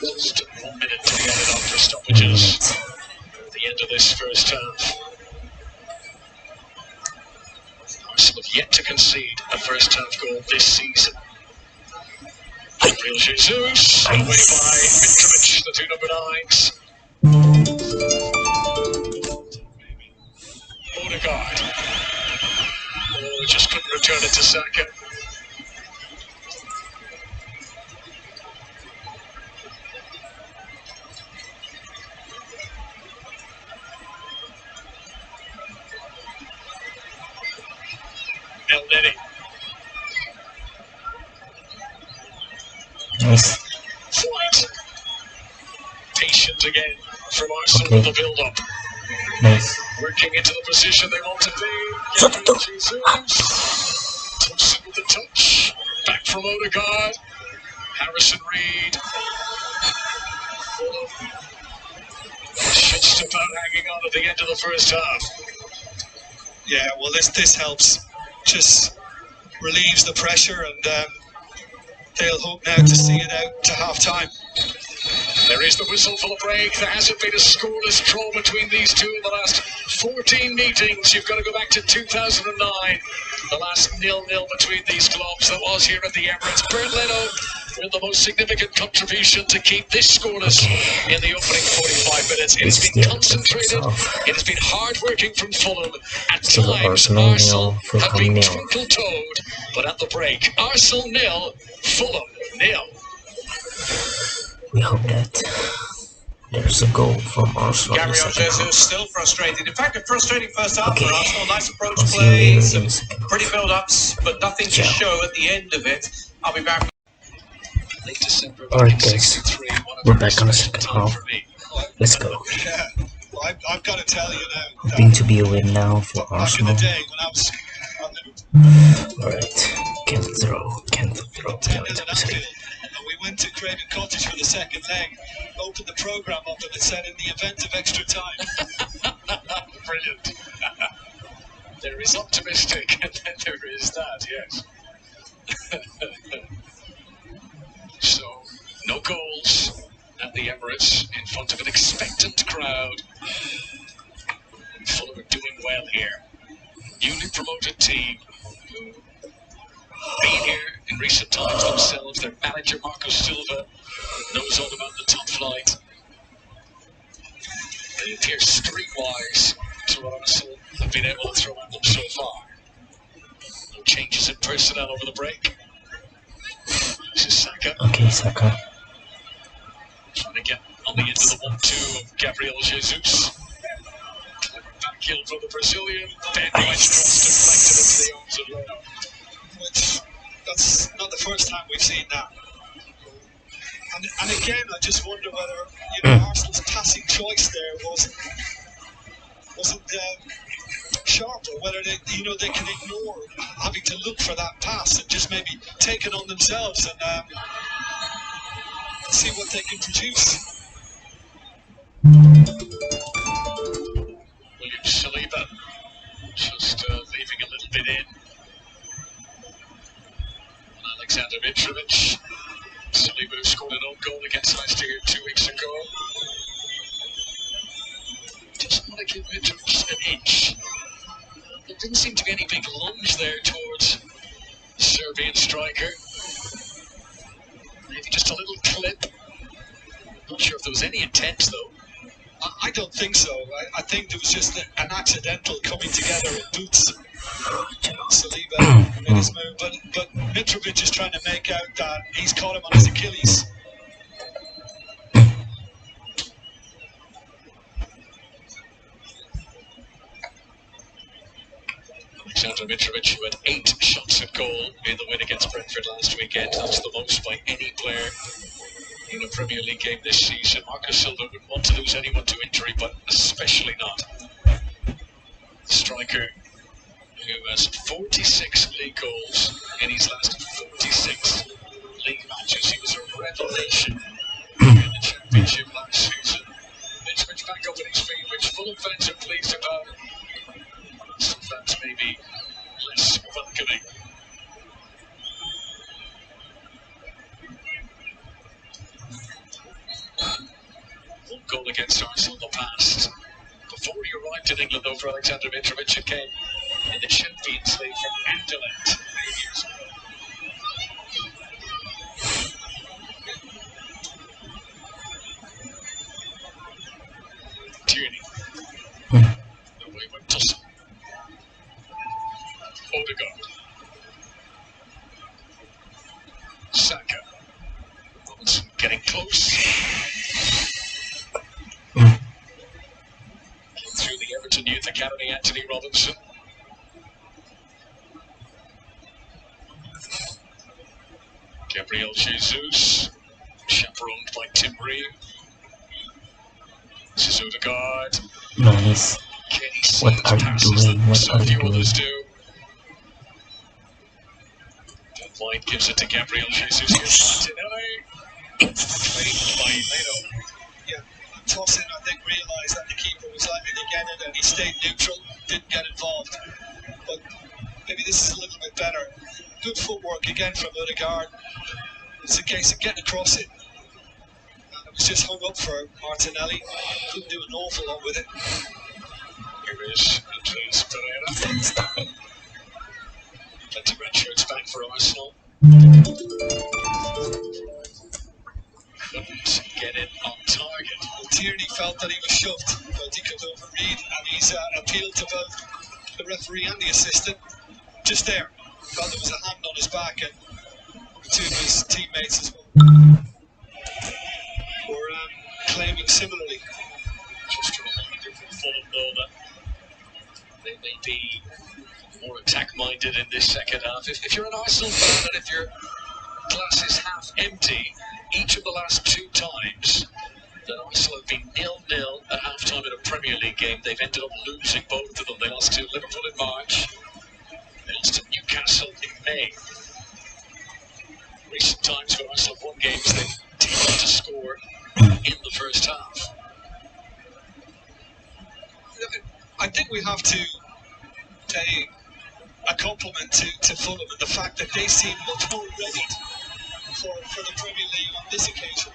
Just 1 minute to be added on for stoppages at the end of this first half. Arsenal have yet to concede a first half goal this season. Gabriel Jesus, away by Mitrovic, the two number 9s. Odegaard. Oh, just couldn't return it to Saka. El Neni. Nice. White. Patient again from Arsenal with the build-up. Nice. Working into the position they want to be. Gabriel Jesus. Thompson with the touch. Back from Odegaard. Harrison Reed. Just about hanging on at the end of the first half. Yeah, well, this helps. Just relieves the pressure, and they'll hope now to see it out to half-time. There is the whistle for the break. There hasn't been a scoreless draw between these two in the last 14 meetings. You've got to go back to 2009. The last 0-0 between these clubs that was here at the Emirates. Bernd Leno with the most significant contribution to keep this scoreless in the opening 45 minutes. It has been concentrated, it has been hard working from Fulham. At times, Arsenal have been twinkle-toed, but at the break, Arsenal 0, Fulham 0. We hope that there's a goal from Arsenal. Gabriel Jesus still frustrated. In fact, a frustrating first half for Arsenal. Nice approach I'll see play, you some in a second. pretty build-ups, but nothing to show at the end of it. I'll be back. Late December Alright guys, we're back on the second half. Let's go. Yeah, well, I've got to tell you now. Hoping to be a win now for Arsenal. Back in the day when I was on Alright, can't throw. the and we went to Craven Cottage for the second leg, opened the programme up, and it said in the event of extra time. Brilliant. There is optimistic, and then there is that, yes. So, no goals at the Emirates in front of an expectant crowd. Fulham are doing well here. Newly promoted team who been here in recent times themselves. Their manager, Marco Silva, knows all about the top flight. They appear streetwise to what Arsenal have been able to throw at them so far. No changes in personnel over the break. This is Saka. Okay, Saka. Trying to get on the end of the 1-2 of Gabriel Jesus. Back heel from the Brazilian. Ben White's cross deflected into the arms of Leno. That's not the first time we've seen that. And again, I just wonder whether Arsenal's passing choice there wasn't sharper. Whether they can ignore having to look for that pass and just maybe take it on themselves and see what they can produce. William Saliba just leaving a little bit in. Alexander Mitrovic. Saliba who scored an own goal against Leicester here 2 weeks ago. Just want to give Mitrovic an inch. There didn't seem to be any big lunge there towards the Serbian striker. Maybe just a little clip. Not sure if there was any intent though. I don't think so. I think there was just an accidental coming together in boots. Saliba in his move, but Mitrovic is trying to make out that he's caught him on his Achilles. Alexander Mitrovic, who had 8 shots at goal in the win against Brentford last weekend. That's the most by any player in a Premier League game this season. Marco Silva wouldn't want to lose anyone to injury, but especially not the striker who has 46 league goals in his last 46 league matches. He was a revelation in the Championship last season. Mitrovic back up on his feet, which Fulham fans are pleased about. Some fans may be less welcoming. One goal against Arsenal in the past. Before he arrived in England, though, for Alexander Mitrovic, it came in the Champions League from Anderlecht 8 years ago. Tierney. Away by Tussle. Odegaard. Saka. Robinson getting close. Through the Everton Youth Academy, Anthony Robinson. Gabriel Jesus, chaperoned by Tim Ream. This is Odegaard. Nice. What are you doing? What are you doing? White gives it to Gabriel Jesus. Here's Martinelli. Played by Leno. Yeah, Tosin, I think, realised that the keeper was likely to get it and he stayed neutral, didn't get involved. But maybe this is a little bit better. Good footwork again from Odegaard. It's a case of getting across it. And it was just hung up for Martinelli. Couldn't do an awful lot with it. Here is Andres Pereira. Plenty red shirts back for Arsenal. felt that he was shoved, felt he could overread, and he's appealed to both the referee and the assistant. Just there, felt there was a hand on his back, and two of his teammates as well were claiming similarly. Just a reminder for Fulham, though, that they may be more attack-minded in this second half. If you're an Arsenal fan and if your glass is half empty, each of the last two times that Arsenal have been 0-0 at half-time in a Premier League game, they've ended up losing both of them. They lost to Liverpool in March, they lost to Newcastle in May. Recent times when Arsenal have won games, they've tended to score in the first half. I think we have to pay a compliment to Fulham and the fact that they seem much more ready for the Premier League on this occasion.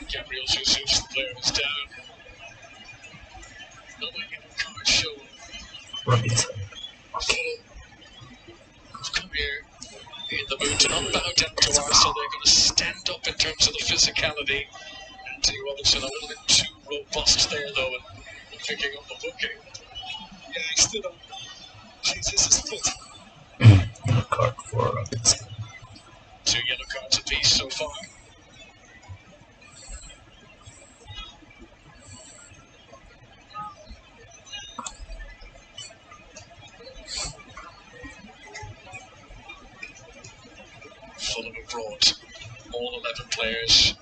Gabriel Jesus, the player, is down. Another yellow card shown. Robinson. Fulham have come here in the mood to not bow down to Arsenal. They're going to stand up in terms of the physicality. Anthony Robinson a little bit too robust there, though, and picking up the booking. Yeah, he stood on Jesus' foot. Yellow card for Robinson. 2 yellow cards apiece so far. Fulham have brought all 11 players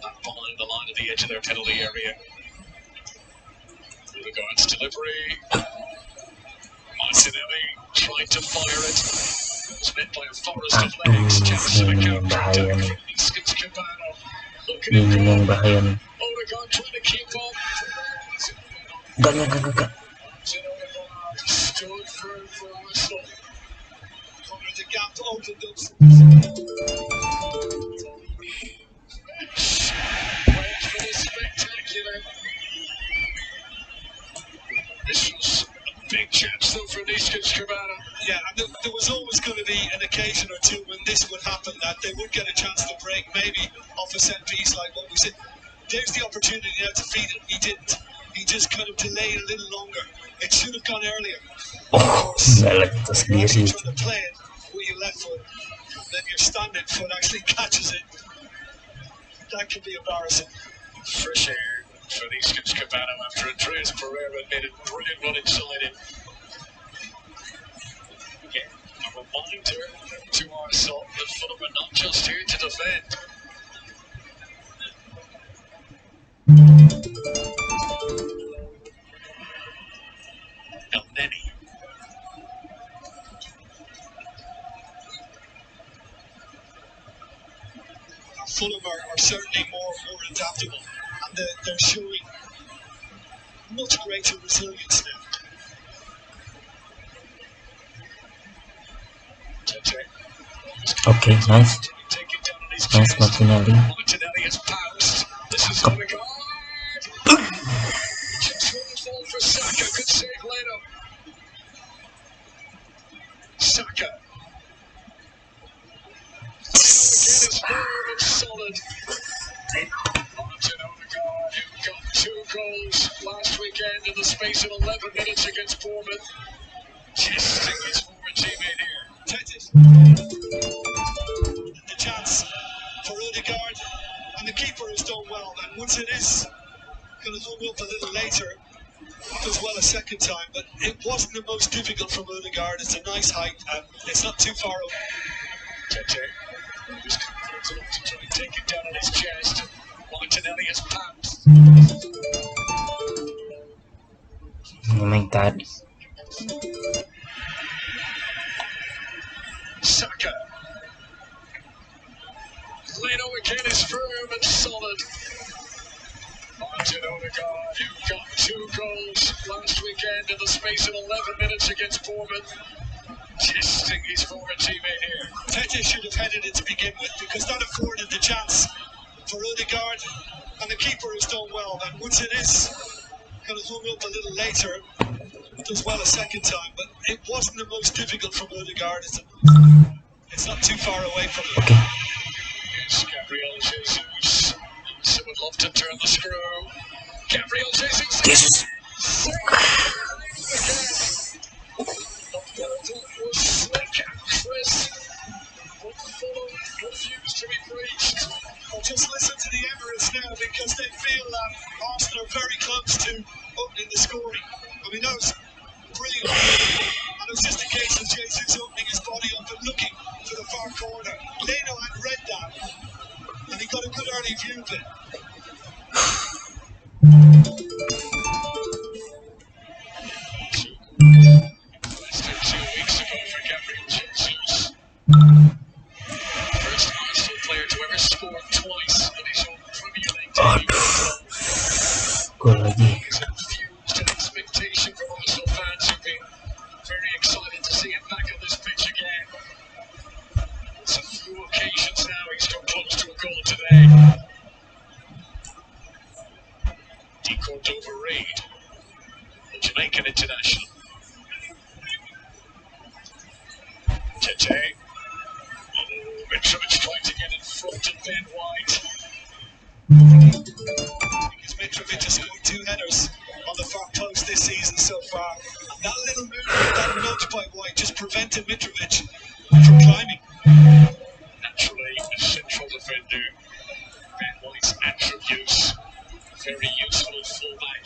back behind the line at the edge of their penalty area. Odegaard's delivery. Martinelli tried to fire it. It was met by a forest of legs. Chance of a counter attack from Iskins Cabana. Looking at goal. Odegaard trying to keep up. Gak. Odegaard stood firm for Arsenal. Corner the gap opened up. Spectacular. This was a big chance though for Iskins Cabana. Yeah, and there was always going to be an occasion or two when this would happen, that they would get a chance to break, maybe off a set piece like what we said. There's the opportunity now to feed it. He didn't. He just kind of delayed a little longer. It should have gone earlier. Oh, You're actually trying to play it with your left foot, then your standing foot actually catches it. That could be embarrassing. Fresh air for Iskins Cabana after Andreas Pereira made a brilliant run inside him. Again, a reminder to Arsenal that Fulham are not just here to defend. El Neni. Fulham are certainly more adaptable, and they're showing much greater resilience now. Okay, nice. Nice, Martinelli. Martinelli has pounced. This is Odegaard. Just won the fall for Saka. Good save later. Saka. Again is firm and solid. Martin Odegaard, who got 2 goals last weekend in the space of 11 minutes against Bournemouth. Testing his former teammate here. Tetis. The chance for Odegaard, and the keeper has done well. And once it is going to hung up a little later, does well a second time, but it wasn't the most difficult from Odegaard. It's a nice height, and it's not too far away. Tete was confident enough to try and take it down on his chest. Martinelli has pounced. Oh my god. Saka. Leno again is firm and solid. Martin Odegaard, who got 2 goals last weekend in the space of 11 minutes against Bournemouth. Testing his former teammate here. Tete should have headed it to begin with, because that afforded the chance for Odegaard, and the keeper has done well. And once it is kind of hung up a little later, does well a second time, but it wasn't the most difficult from Odegaard. It's not too far away from him. Okay. Yes, Gabriel Jesus. So would love to turn the screw. Gabriel chasing. Jesus. The ball was slick and crisp, but Fulham refused to be breached. Well, just listen to the Emirates now, because they feel that Arsenal are very close to opening the scoring. I mean, that was brilliant. And it was just a case of Jesus opening his body up and looking for the far corner. Leno had read that, and he got a good early view of it. Less than 2 weeks ago for Gabriel Jesus. First Arsenal player to ever score twice in his own Premier League debut. Gol lagi. There's infused an expectation from Arsenal fans who've been very excited to see him back on this pitch again. It's a few occasions now he's come close to a goal today. De Cordova-Reid, the Jamaican international. Tete. Mitrovic trying to get in front of Ben White. Because Mitrovic has scored 2 headers on the far post this season so far. And that little movement, that nudge by White, just prevented Mitrovic from climbing. Naturally, a central defender. Ben White's attributes. Very useful fullback.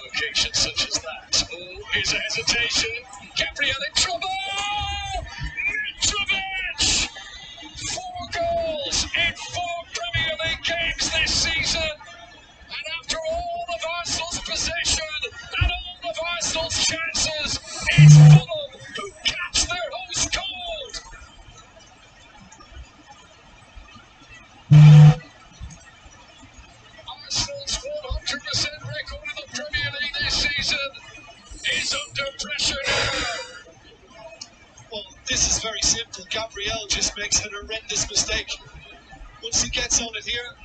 Occasions such as that. Oh, here's a hesitation. Gabriel in trouble! Mitrovic! 4 goals in 4 Premier League games this season. And after all of Arsenal's possession and all of Arsenal's chances, it's Fulham who catch their host cold. Arsenal's 100% record in the Premier League this season is under pressure now. Well, this is very simple. Gabriel just makes an horrendous mistake. Once he gets on it here,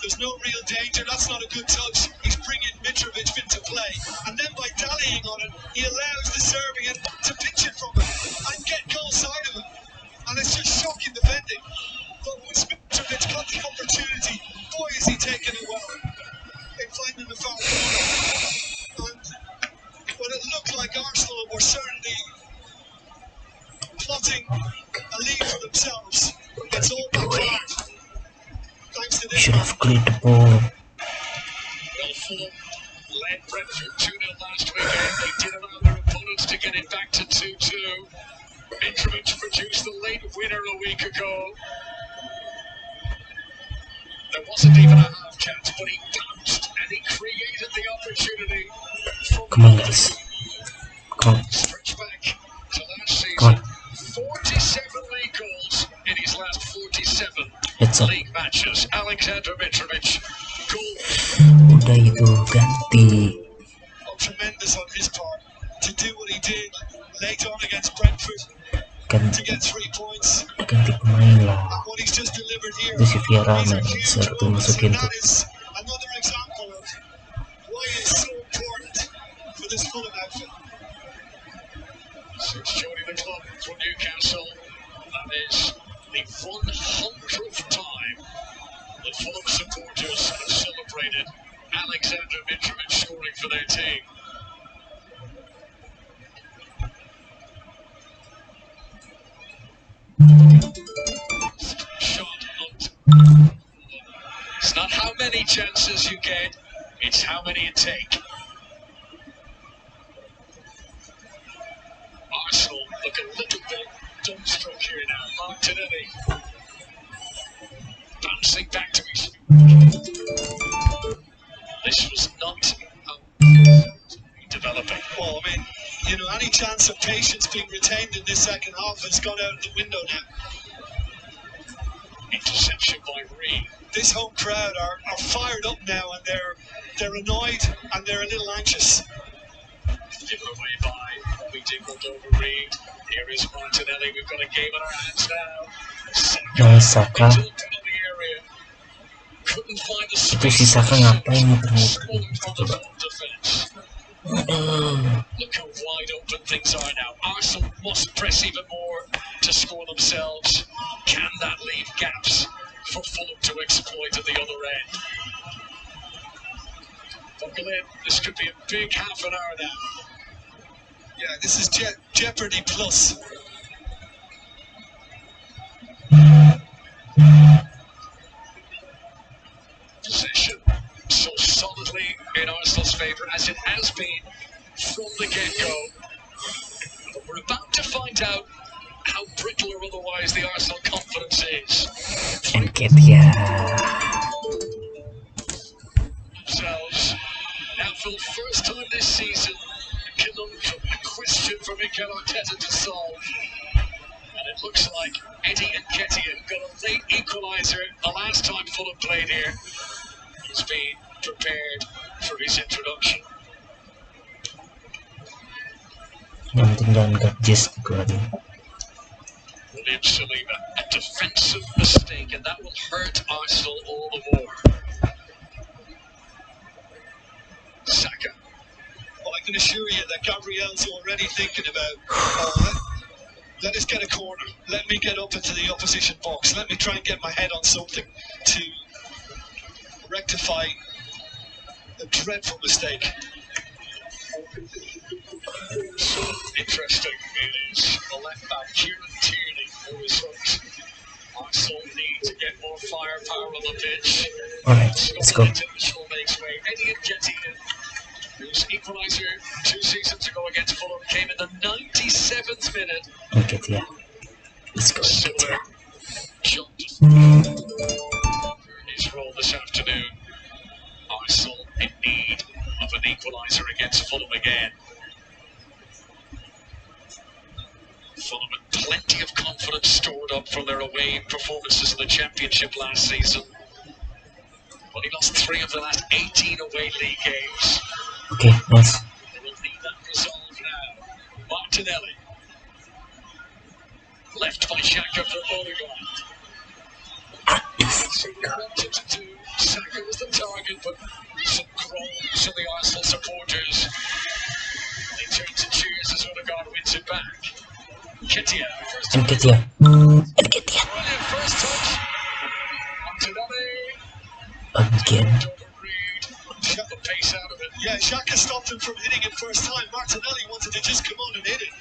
there's no real danger. That's not a good touch. He's bringing Mitrovic into play. And then by dallying on it, he allows the Serbian to pinch it from him and get goal side of him. And it's just shocking defending. But once Mitrovic got the opportunity, boy is he taking it well. In finding the far corner. And when it looked like Arsenal were certainly plotting a lead for themselves, it's all backfired. Thanks to You this. should have cleared the ball. Well, Fulham led Brentford 2-0 last weekend. They did allow their opponents to get it back to 2-2. Mitrovic produced the late winner a week ago. There wasn't even a half chance, but he bounced and he created the opportunity. Come on, guys. Come on. Stretch back to last Come season. on. 47 league goals in his last 47 Heads up. league matches. Alexander Mitrovic, goal. Udah itu ganti. Oh, tremendous on his part to do what he did late on against Brentford to Ganti, get 3 points. ganti pemain lah. And what he's just delivered here, Itu si Vieira these are main huge satu moments, masukin and tuh. that is another example of why it's so important for this Fulham outfit. Since joining the club for Newcastle, that is the 100th time that Fulham supporters have celebrated Alexander Mitrovic scoring for their team. Shot on. It's not how many chances you get, it's how many you take. Arsenal look a little bit dumbstruck here now. Martinelli bouncing back to his feet. This was not developing. Well, I mean, you know, any chance of patience being retained in this second half has gone out the window now. Interception by Reed. This home crowd are fired up now, and they're annoyed and they're a little anxious. Given away by Bobby Cordova-Reid. Here is Martinelli. We've got a game in our hands now. Nice, Saka. Into the penalty area. Couldn't find the Itu si space. Saka ngapain muter-muter Swung gitu from the coba. full defence. Aduh. Look how wide open things are now. Arsenal must press even more to score themselves. Can that leave gaps for Fulham to exploit at the other end? buckle in. This could be a big half an hour now. Yeah, this is Jeopardy Plus. Possession so solidly in Arsenal's favour as it has been from the get-go. But we're about to find out how brittle or otherwise the Arsenal confidence is. Nketiah. Themselves. Now for the first time this season, a conundrum, a question for Mikel Arteta to solve. And it looks like Eddie Nketiah got a late equaliser the last time Fulham played here. He's been prepared for his introduction. Yang tinggal gadgets lagi. William Saliba, a defensive mistake, and that will hurt Arsenal all the more. Saka. Well, I can assure you that Gabriel's already thinking about, let us get a corner. Let me get up into the opposition box. Let me try and get my head on something to rectify a dreadful mistake. So interesting it is. The left back, Kieran Tierney, who is hooked. Arsenal need to get more firepower on the pitch. Alright, let's go. International makes way. Eddie Nketiah, whose equaliser 2 seasons ago against Fulham came in the 97th minute. Nketiah. Let's go, Similar Nketiah. jumped his role this afternoon. Arsenal in need of an equaliser against Fulham again. Fulham had plenty of confidence stored up from their away performances in the Championship last season. But he lost 3 of the last 18 away league games. Okay, nice. They will need that resolve now. Martinelli. Left by Xhaka for Odegaard. So they wanted to do. Saka was the target, but some groans from the Arsenal supporters. They turn to cheers as Odegaard wins it back. Nketiah. Nketiah. Nketiah. Brilliant first touch. Martinelli. Again. Shut the pace out of it. Yeah, Xhaka stopped him from hitting it first time. Martinelli wanted to just come on and hit it,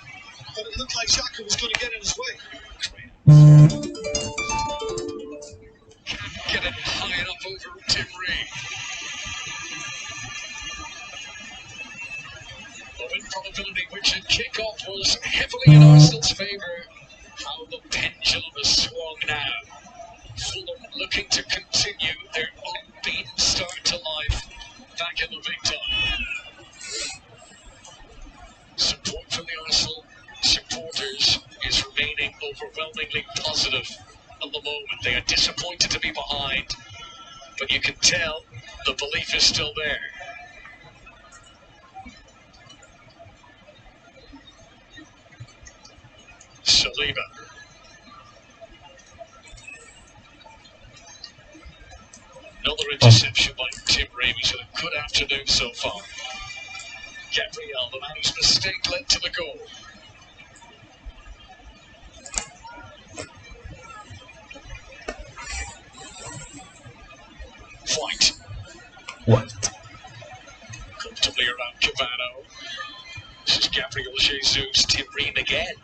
but it looked like Xhaka was going to get in his way. Get it high enough over Tim Reed. The win probability, which at kick-off was heavily in Arsenal's favour. How the pendulum has swung now. Fulham looking to continue their unbeaten start to life back in the big time. Support from the Arsenal supporters is remaining overwhelmingly positive at the moment. They are disappointed to be behind, but you can tell the belief is still there. Saliba. Another interception by Tim Ream. He's had a good afternoon so far. Gabriel, the man whose mistake led to the goal. White. Comfortably around Cavano. This is Gabriel Jesus. Tim Ream again.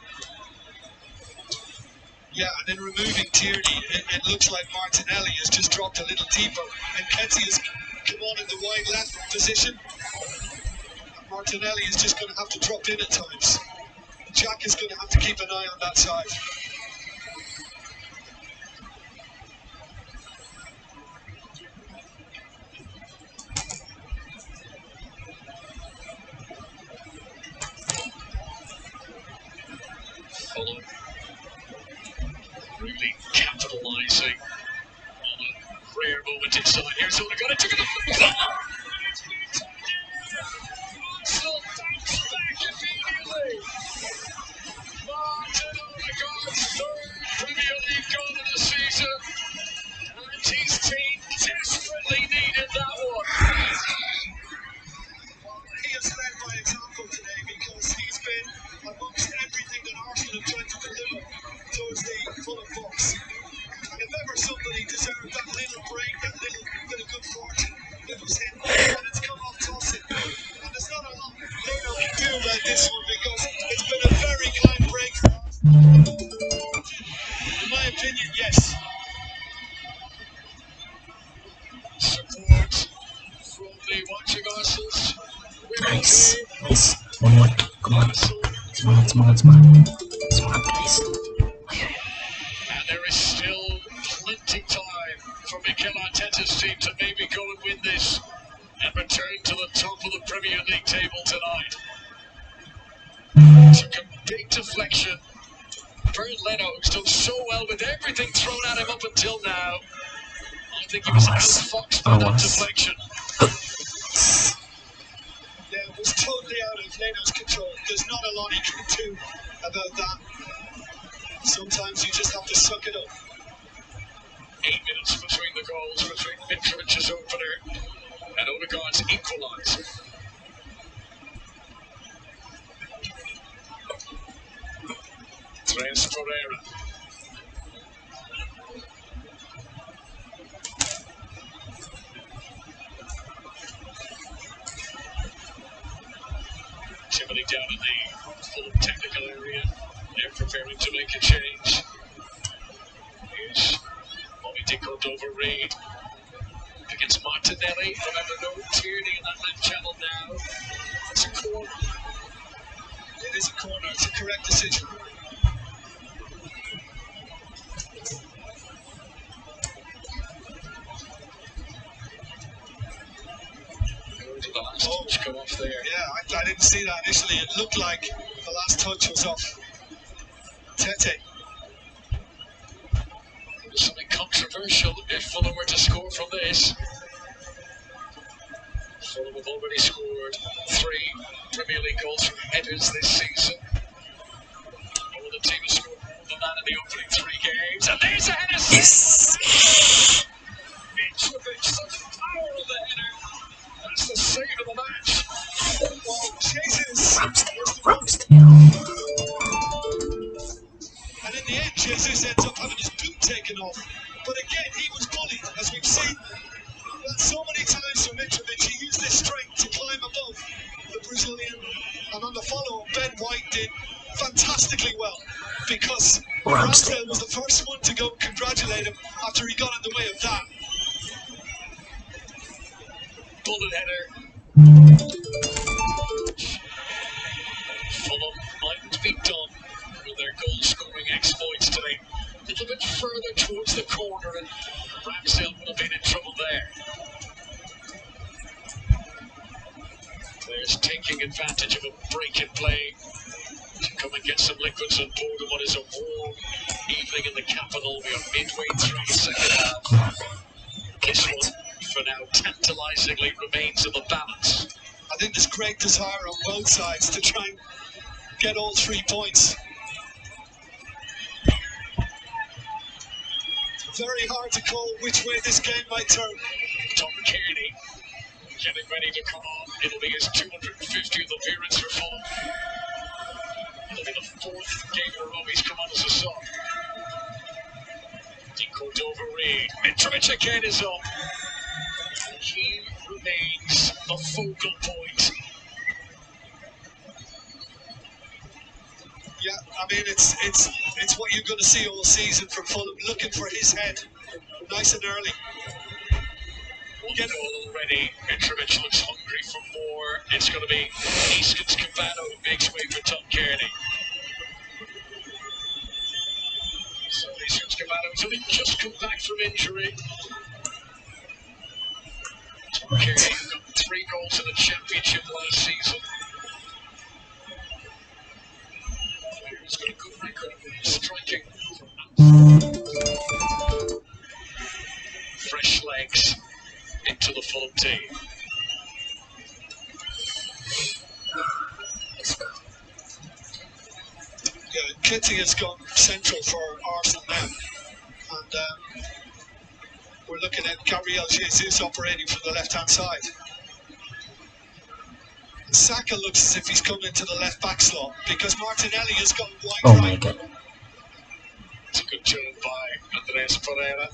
Yeah, and then removing Tierney, it looks like Martinelli has just dropped a little deeper, and Nketiah has come on in the wide left position. And Martinelli is just going to have to drop in at times. Jack is going to have to keep an eye on that side. Fulham really capitalising on a rare moment inside. Here's Odegaard. It took it off the Arsenal bounce back immediately. Martin Odegaard Nice. Nice. 1-1. Come on. Semangat guys. And there is still plenty time for Mikel Arteta's team to maybe go and win this and return to the top of the Premier League table tonight. Took a big deflection. Bernd Leno, who's done so well with everything thrown at him up until now. I think he was outfoxed by that deflection. Yeah, it was totally out of Leno's control. There's not a lot he can do about that. Sometimes you just have to suck it up. 8 minutes between the goals, between Mitrovic's opener and Odegaard's equaliser. Tres Pereira. Timothy down in the Fulham technical area. They're preparing to make a change. Here's Bobby de Cordova-Reid against Martinelli. Remember, no Tierney in that left channel now. It's a corner. It is a corner. It's a correct decision. The last touch come off there. Yeah, I didn't see that initially. It looked like the last touch was off Tete. Something controversial if Fulham were to score from this. Fulham have already scored 3 Premier League goals from headers this season. No other team has scored more than that in the opening 3 games. And there's a header! Yes! Mitrovic, the power of the header. That's the save of the match. Oh, Jesus! Ramsdale. And in the end, Jesus ends up having his boot taken off. But again, he was bullied, as we've seen so many times from Mitrovic. He used his strength to climb above the Brazilian. And on the follow-up, Ben White did fantastically well, because Ramsdale was the first one to go congratulate him after he got in the way of that. Bullet header. Fulham mightn't be done with their goal-scoring exploits today. A little bit further towards the corner, and Ramsdale would have been in trouble there. Players taking advantage of a break in play to come and get some liquids on board in what is a warm evening in the capital. We are midway through the second half. This one, for now, tantalisingly remains in the balance. I think there's great desire on both sides to try and get all 3 points. Very hard to call which way this game might turn. Tom Kearney getting ready to come on. It'll be his 250th appearance for Fulham. It'll be the 4th game in a row he's come on as a sub. De Cordova-Reid. Mitrovic again is up. He remains the focal point. Yeah, I mean, it's what you're going to see all season from Fulham, looking for his head nice and early. One goal already. Mitrovic looks hungry for more. It's going to be Easton's Cavano who makes way for Tom Kearney. So Easton's Cavano's only just come back from injury. Tom Kearney got 3 goals in the Championship last season. He's got a good record of striking. Fresh legs into the Fulham team. Yeah, Kitty has gone central for Arsenal now, and we're looking at Gabriel Jesus operating from the left-hand side. Saka looks as if he's come into the left-back slot because Martinelli has gone wide Oh right. my god. It's a good turn by Andres Pereira.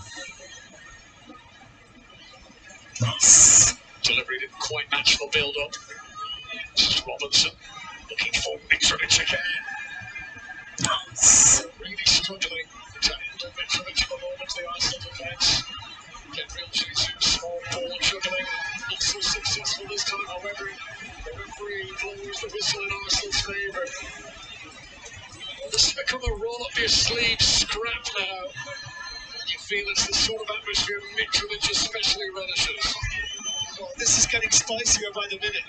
Nice. Delivery didn't quite match the build-up. This is Robinson looking for Mitrovic again. Nice. Really struggling to handle Mitrovic at the moment, the Arsenal defence. Gabriel Jesus, small ball juggling, not so successful this time, however. The referee blows the whistle in Arsenal's favour. This has become a roll up your sleeve scrap now. You feel it's the sort of atmosphere Mitrovic especially relishes. Oh, this is getting spicier by the minute.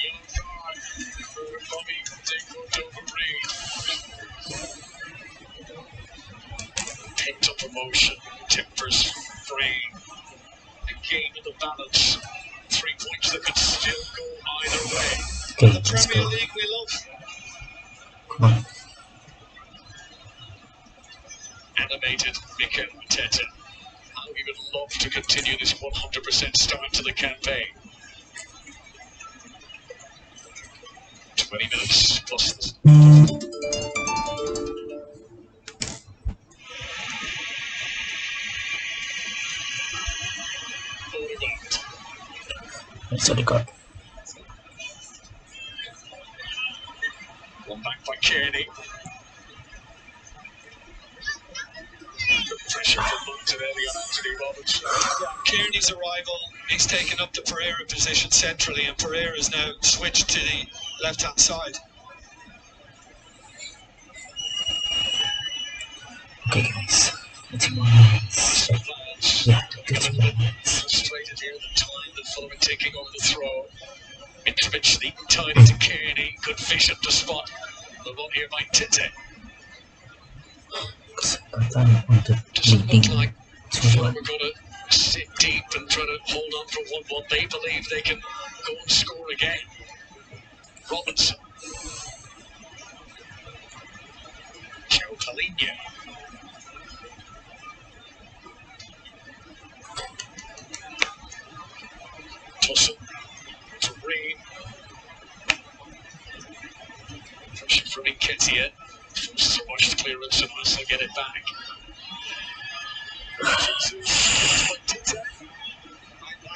Yellow card for Bobby Dick-Reed. Pent up emotion, tempers free. A game in the balance. 3 points that could still go either way. Okay, The let's Premier go. League we love. Come on. Animated Mikel Arteta. How he would love to continue this 100% start to the campaign. 20 minutes plus this. Odegaard. Let's go. Got. One back by Kearney. Good pressure from Martinelli on Anthony Robertson. Kearney's arrival, he's taken up the Pereira position centrally, and Pereira's now switched to the left-hand side. Okay, guys. 15 more minutes. Yeah, 15 more minutes. Frustrated here the time that Fulham are taking on the throw. Mitrovic sneaking tidy to Kearney. Good vision to spot. The one here by Tite. Sometimes on the Doesn't look leading like 2-1. Fulham are going to sit deep and try to hold on for 1-1. They believe they can go and score again. Robinson. Joe Palhinha. Tussle to Reed. Pressure from Nketiah. Forces a rushed clearance and Arsenal get it back. I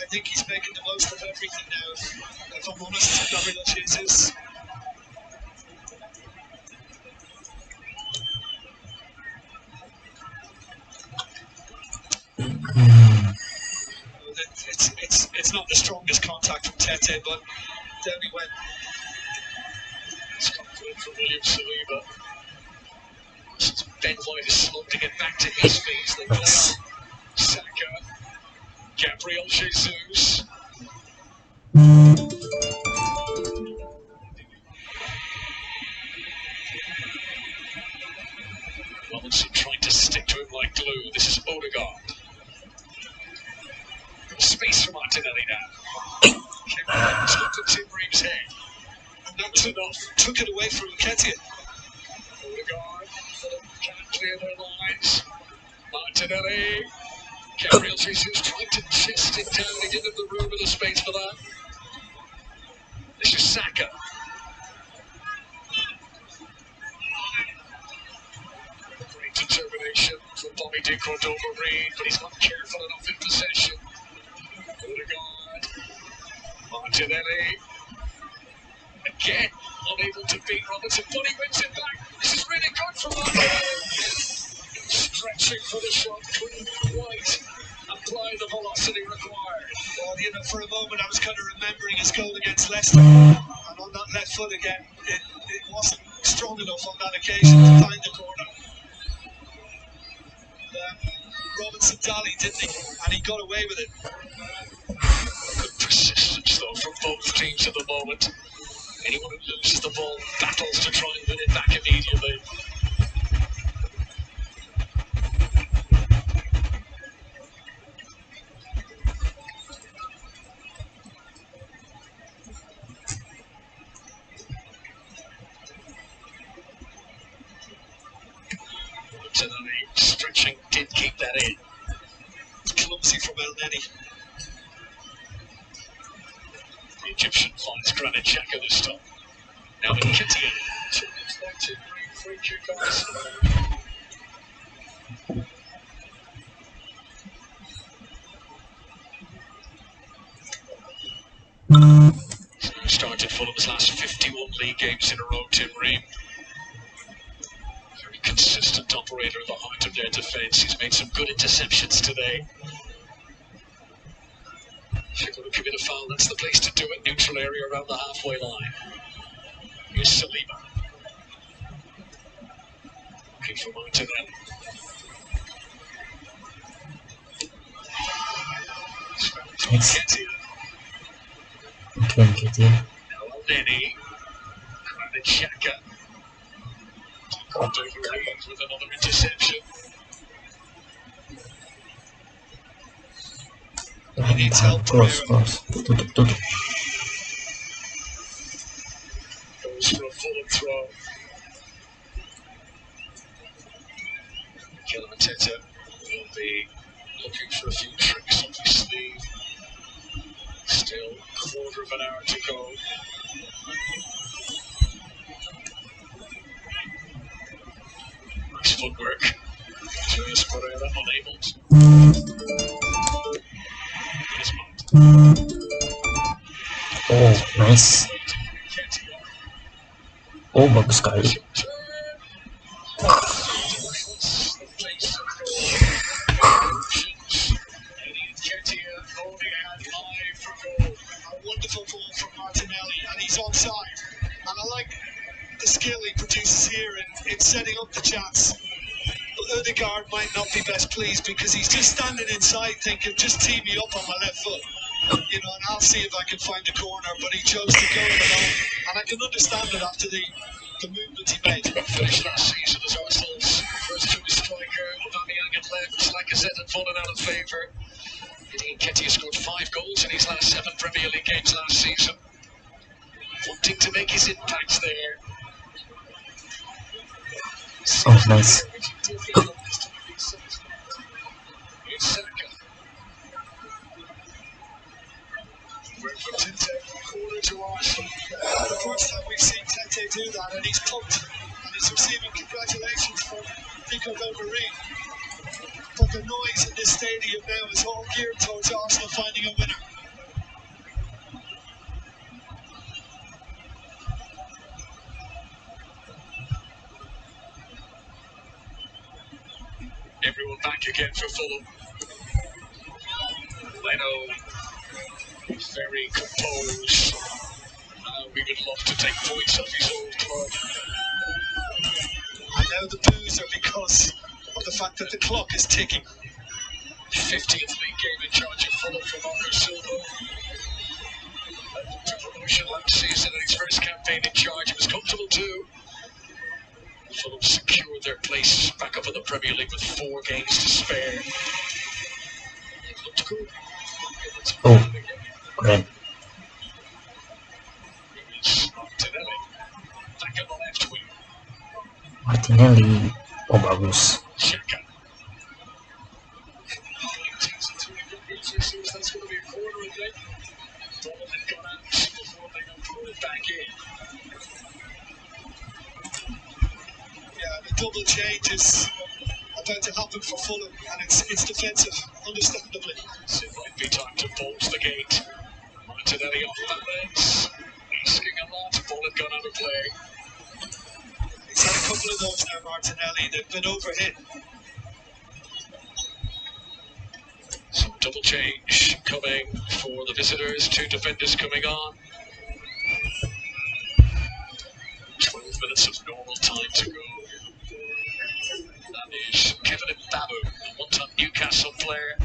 think he's making the most of everything now, if I'm honest, Gabriel Jesus. It's not the strongest contact from Tete, but down he went. It's confident from William Saliba. Ben White is slow to get back to his feet. They play on Saka. Gabriel Jesus. Robinson trying to stick to him like glue. This is Odegaard. Space for Martinelli now. Kevin looked at Tim Reeves' head. And that was enough. Took it away from Nketiah. Odegaard. Fulham can't clear their lines. Martinelli. Gabriel Jesus trying to chest it down. He didn't have the room or the space for that. This is Saka. Great determination from Bobby Dick-Reed, but he's not careful enough in possession. Odegaard. Martinelli. Again, unable to beat Robertson, but he wins it back. This is really good for Martinelli. Stretching for the shot, couldn't quite apply the velocity required. Well, you know, for a moment I was kind of remembering his goal against Leicester, and on that left foot again, it wasn't strong enough on that occasion to find the corner. Robinson dallied, didn't he? And he got away with it. Good persistence, though, from both teams at the moment. Anyone who loses the ball battles to try and win it back immediately. Martinelli stretching, did keep that in. Clumsy from El Neni. The Egyptian finds Granit Xhaka this time. Now Okay. Nketiah. Free kick on started Fulham's last 51 league games in a row, Tim Ream. Very consistent operator at the heart of their defence. He's made some good interceptions today. If you're going to commit a foul, that's the place to do it. Neutral area around the halfway line. Here's Saliba. Looking for Martinelli. Thanks. Nketiah. Now Elneny. Granit Xhaka. Caught over Reeves with another interception. He needs help. Cross. Tutup. Goes for a Fulham throw. Mikel Arteta will be looking for a few tricks up his sleeve. Still a quarter of an hour to go. Nice footwork. Andreas Pereira unable to. Here's Mount. Oh, nice. Oh, bagus sekali. A wonderful ball from Martinelli, and he's onside. And I like the skill he produces here in setting up the chance. But Ødegaard might not be best pleased because he's just standing inside thinking, just tee me up on my left foot. You know, and I'll see if I can find the corner, but he chose to go it alone. And I can understand it after the movement he made. Finished last season as Arsenal's first choice striker. Aubameyang had left, Lacazette had fallen out of favour. Nketiah scored 5 goals in his last 7 Premier League games last season. Wanting to make his impact there. Oh, nice. Here's Saka. For Tete, corner to Arsenal. The first time we've seen Tete do that, and he's pumped, and he's receiving congratulations from Nico Bellerin. But the noise in this stadium now is all geared towards Arsenal finding a winner. Everyone back again for Fulham. Leno, very composed. We would love to take points off his old club. And now the boos are because of the fact that the clock is ticking. 50th league game in charge of Fulham for Marco Silva. Led them to promotion last season in his first campaign in charge. It was comfortable too. Fulham secured their place back up in the Premier League with 4 games to spare. It looked good. Oh, great. Here's Martinelli. Back on the left wing. Martinelli. Oh, bagus. Xhaka. That's going to be a corner, I think. Ball had gone out before they got pulled it back in. Yeah, the double change is about to happen for Fulham, and it's defensive, understandably. So it might be time to bolt the gate. Martinelli off balance. Asking a lot. Ball had gone out of play. He's had a couple of those now, Martinelli. They've been overhit. So double change coming for the visitors. 2 defenders coming on. 12 minutes of normal time to go. That is Kevin Mbabu, a one-time Newcastle player,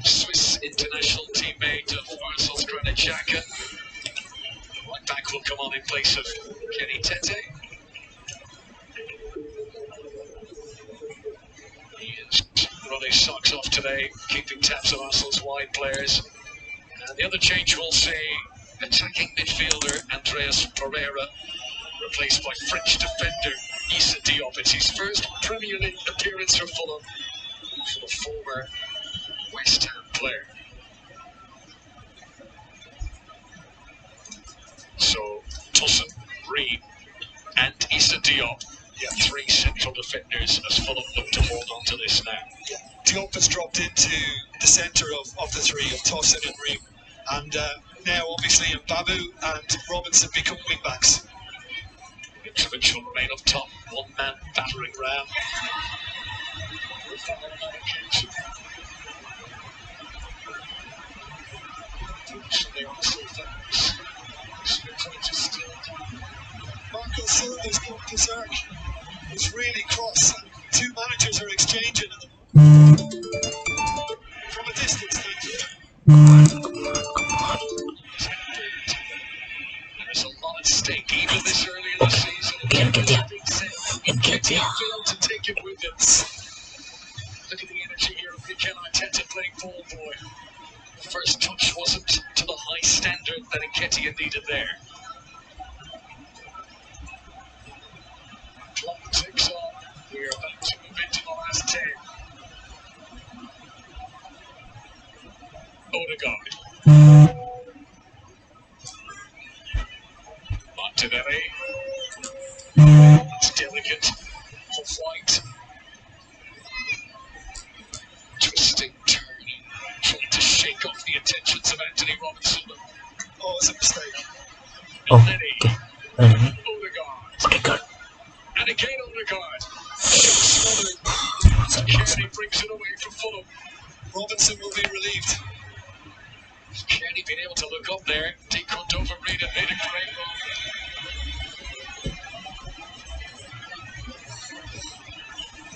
Swiss international teammate of Arsenal's Granit Xhaka. Right back will come on in place of Kenny Tete. He is running his socks off today, keeping tabs on Arsenal's wide players. And the other change will see attacking midfielder Andreas Pereira replaced by French defender Issa Diop. It's his first Premier League appearance for Fulham, for the former West Ham player. So Tosun, Ream and Issa Diop, 3 central defenders as Fulham look to hold on to this now. Yeah. Diop has dropped into the centre of the 3 of Tosun and Ream, and now obviously Mbabu and Robinson become wing backs. Mitrovic will remain up top, one man battering ram. Marco Silva's got berserk. It's really cross. Two managers are exchanging from a distance. There's a lot at stake, even this early in the season. Nketiah failed to take it with him. Look at the energy here of Mikel Arteta playing ball boy. The first touch wasn't to the high standard that Nketiah needed there. Clock ticks on. We're about to move into the last 10. Odegaard. Martinelli. It's delicate for White. Twisting, turning, trying to shake off the attentions of Anthony Robinson. Oh, it's a mistake. Okay. Odegaard. And again Odegaard. Smothered. Kearney brings it away from Fulham. Robinson will be relieved. Kearney being able to look up there. He couldn't overread it, made a great run.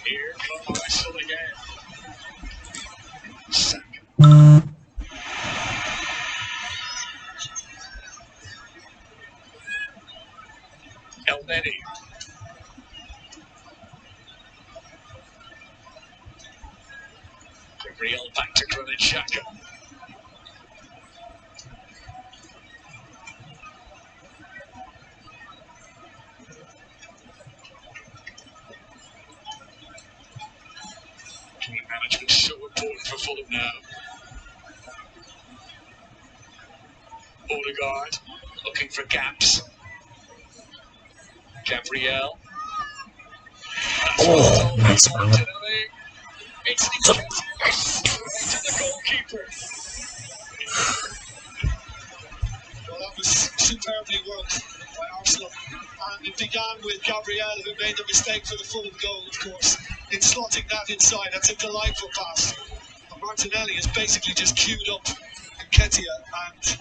Here come Arsenal again. Saka. Elneny. Gabriel back to Granit Xhaka. Game management so important for Fulham now. Odegaard looking for gaps. Gabriel. Oh, nice one. It's to the goalkeeper. Well, that was superbly worked by Arsenal. And it began with Gabriel, who made the mistake for the Fulham goal, of course, in slotting that inside. That's a delightful pass. And Martinelli has basically just queued up Nketiah, and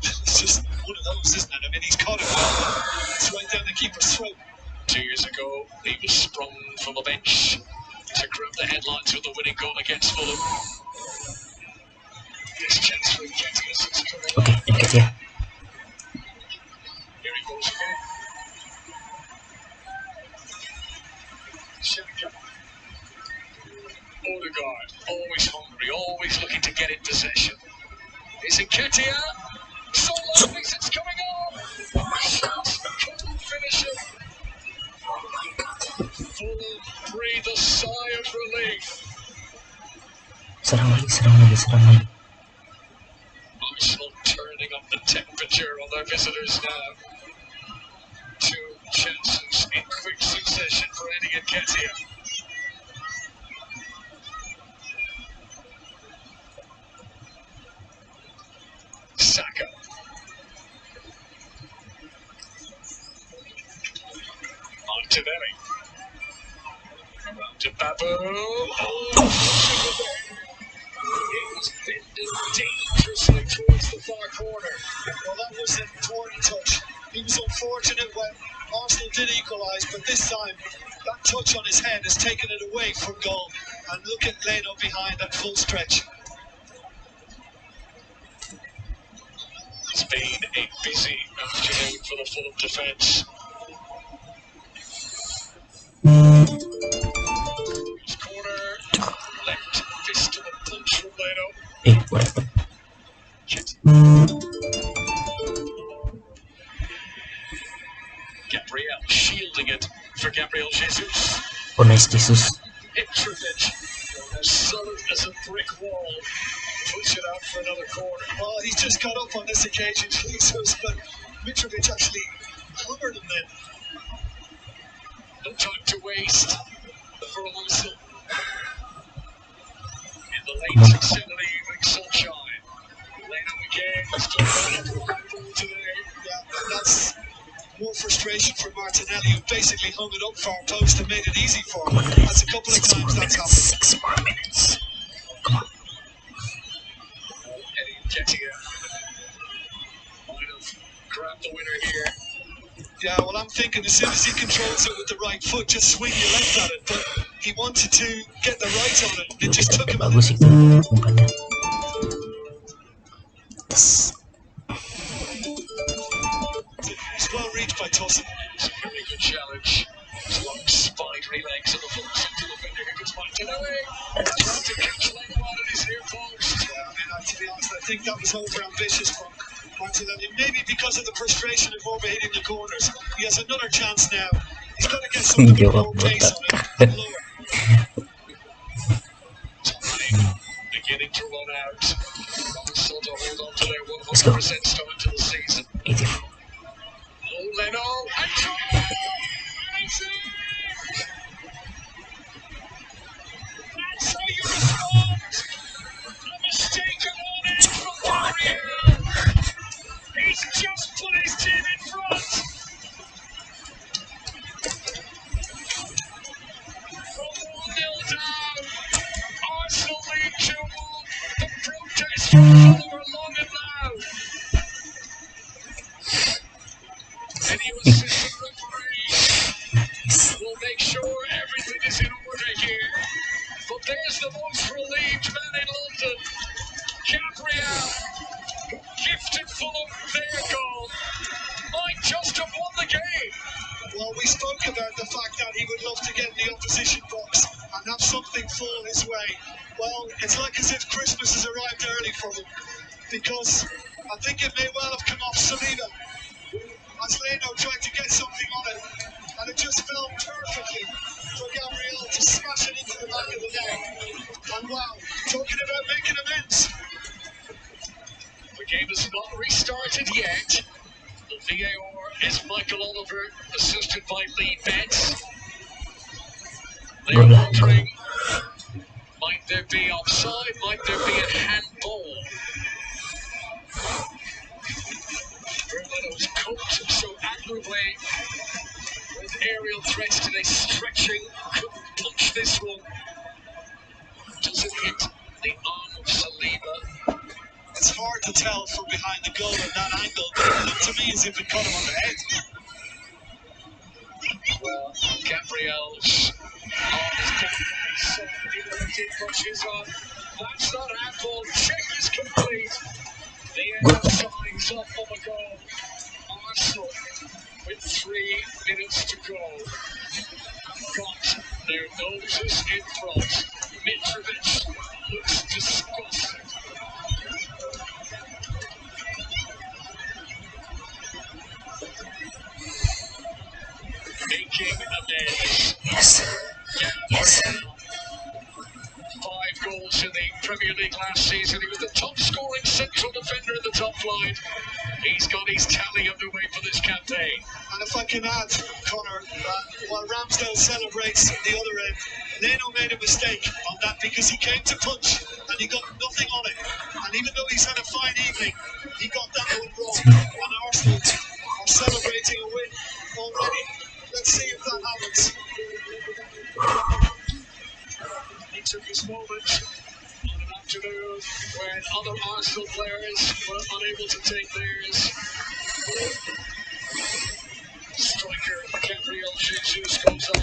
it's just one of those, isn't it? I mean, he's caught it well. It's right down the keeper's throat. 2 years ago, he was sprung from the bench to grab the headlines with the winning goal against Fulham. This chance for Nketiah is coming. Okay, Nketiah. Here he goes again. Xhaka. Odegaard, always hungry, always looking to get in possession. Is Nketiah? So lovely, it's coming on! Couldn't finish it. Fulham breathe a sigh of relief. Serang lagi. Arsenal turning up the temperature on their visitors now. 2 chances in quick succession for Eddie Nketiah. Saka. Martinelli. Around to Babu. He's bending dangerously towards the far corner. Well, that was an important touch. He was unfortunate when Arsenal did equalise, but this time that touch on his head has taken it away from goal. And look at Leno behind at full stretch. It's been a busy afternoon for the Fulham defence. His corner, left fist to the punch from Leno. Hey, what happened? Gabriel shielding it for Gabriel Jesus. Oh, nice, Jesus. Mitrovic, as solid as a brick wall, puts it out for another corner. Well, he's just got up on this occasion, Jesus, but Mitrovic actually covered him then. No time to waste for Alonso. In the late Saturday evening sunshine. Leno again, still running today. Yeah, that's more frustration for Martinelli, who basically hung it up far post and made it easy for him. Come on, guys. That's a couple of 6 more times that's minutes. happened. 6 more minutes. Come on. Eddie Nketiah might have grabbed the winner here. Yeah, well, I'm thinking as soon as he controls it with the right foot, just swing your left at it. But he wanted to get the right on it. It just took him a Bagus little. itu umpannya. Yes. It's well reached by Tosin. It's a very good challenge. His long spidery legs and the full centre defender who gets Martinelli. Trying to catch Leno out of his near post. Yeah, I mean, to be honest, I think that was over ambitious from Martinelli. Maybe because of the frustration of overheating the corners. He has another chance now. He's got to get something with more pace on it and lower. Time beginning to run out. Arsenal to hold on to their Let's go. 100% start to the season. 80. Oh, Leno, and try! And it's in! That's how you respond! A mistaken one-in from Gabriel! He's just put his team in front! From 1-0 down, Arsenal lead 2-1. The protests from Fulham are long and loud. And you assistant referee will make sure everything is in order here. But there's the most relieved man in London, Gabriel, who gifted Fulham their goal. Might just have won the game. Well, we spoke about the fact that he would love to get in the opposition box and have something fall his way. Well, it's like as if Christmas has arrived early for him, because I think it may well have come off Saliba as Leno tried to get something on it, and it just fell perfectly for Gabriel to smash it into the back of the net. And wow, talking about making amends. The game has not restarted yet. The VAR is Michael Oliver, assisted by Lee Betts. They are wondering, might there be offside? Might there be a handball? Leno's coat so admirably with aerial threats today, stretching, couldn't punch this one. Does it hit the arm of Saliba? It's hard to tell from behind the goal at that angle, but it looked to me as if it caught him on the head. Well, Gabriel's arm is down, so even if he pushes on, that's not handball. Check is complete. The end signs up on the goal. Arsenal with 3 minutes to go. Got their noses in front. Mitrovic looks disgusted. Making amends. Yes. Yes. 5 goals in the Premier League last season. He was the top scoring central defender in the top flight. He's got his tally underway for this campaign. And if I can add, Connor, while Ramsdale celebrates at the other end, Leno made a mistake on that because he came to punch and he got nothing on it. And even though he's had a fine evening, he got that one wrong. And Arsenal are celebrating a win already. Let's see if that happens. He took his moment on an afternoon when other Arsenal players were unable to take theirs. Striker Gabriel Jesus goes on.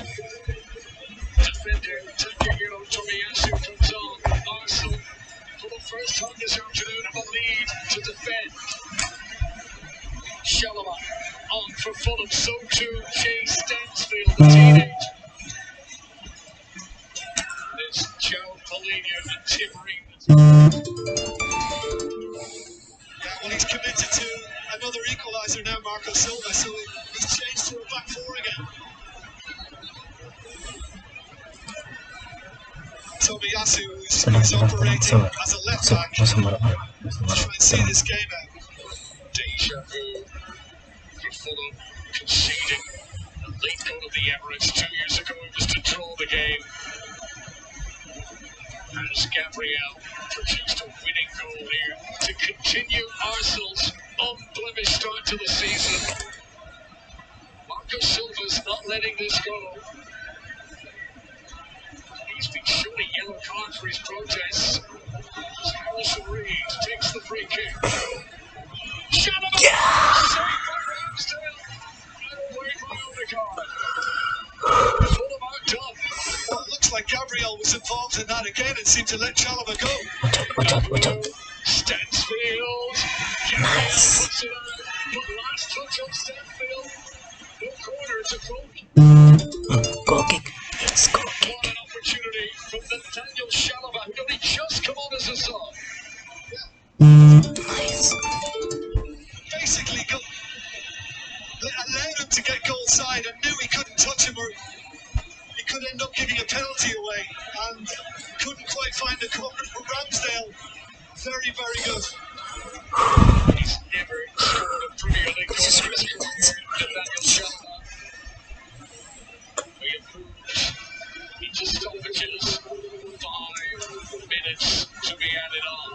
Defender Takehiro Tomiyasu comes on. Arsenal, for the first time this afternoon, have a lead to defend. Shalama on for Fulham. So too Jay Stansfield, the teenage. There's Joe Paulinho and Tim Reeves. Yeah, well, he's committed to another equaliser now, Marco Silva, so he's changed to a back 4 again. Tomiyasu, who's operating as a left back. Let's try and see this game out. Deja vu for Fulham, conceding a late goal at the Emirates 2 years ago. It was to draw the game. As Gabriel produced a winning goal here to continue Arsenal's unblemished start to the season. letting this go. He's been shown a yellow card for his protests. Harrison Reed takes the free kick. Shalaba! Saved by Ramsdale. And away by Odegaard. Fulham are done. Well, it looks like Gabriel was involved in that again and seemed to let Chalaba go. Watch out. Stansfield. Gabriel puts it out. But last touch on Stansfield. No corner, it's a goal. Goal kick. It's goal kick. What an opportunity from Nathaniel Chalaba, who only just come on as a sub. Nice. Basically, allowed him to get goal side and knew he couldn't touch him, or he could end up giving a penalty away, and couldn't quite find the corner for Ramsdale. Very, very good. He's never scored a Premier League goal in his career, Nathaniel Chalaba. We improved into stoppages. 5 minutes to be added on.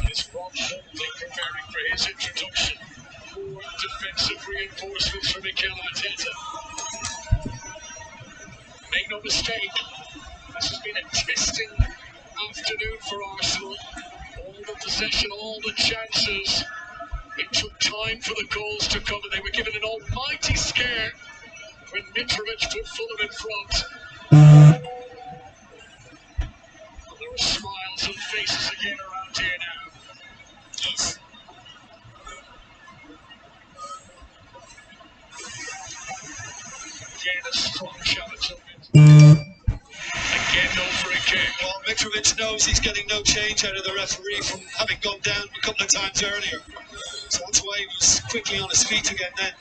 It's Rob Holding preparing for his introduction. 4 defensive reinforcements from Mikel Arteta. Make no mistake, this has been a testing afternoon for Arsenal. All the possession, all the chances. It took time for the goals to come, and they were given an almighty scare when Mitrovic put Fulham in front. And there are smiles on faces again around here now. Yes. Again, a strong challenge on it. Again, no free kick. Well, Mitrovic knows he's getting no change out of the referee from having gone down a couple of times earlier. So that's why he was quickly on his feet again then.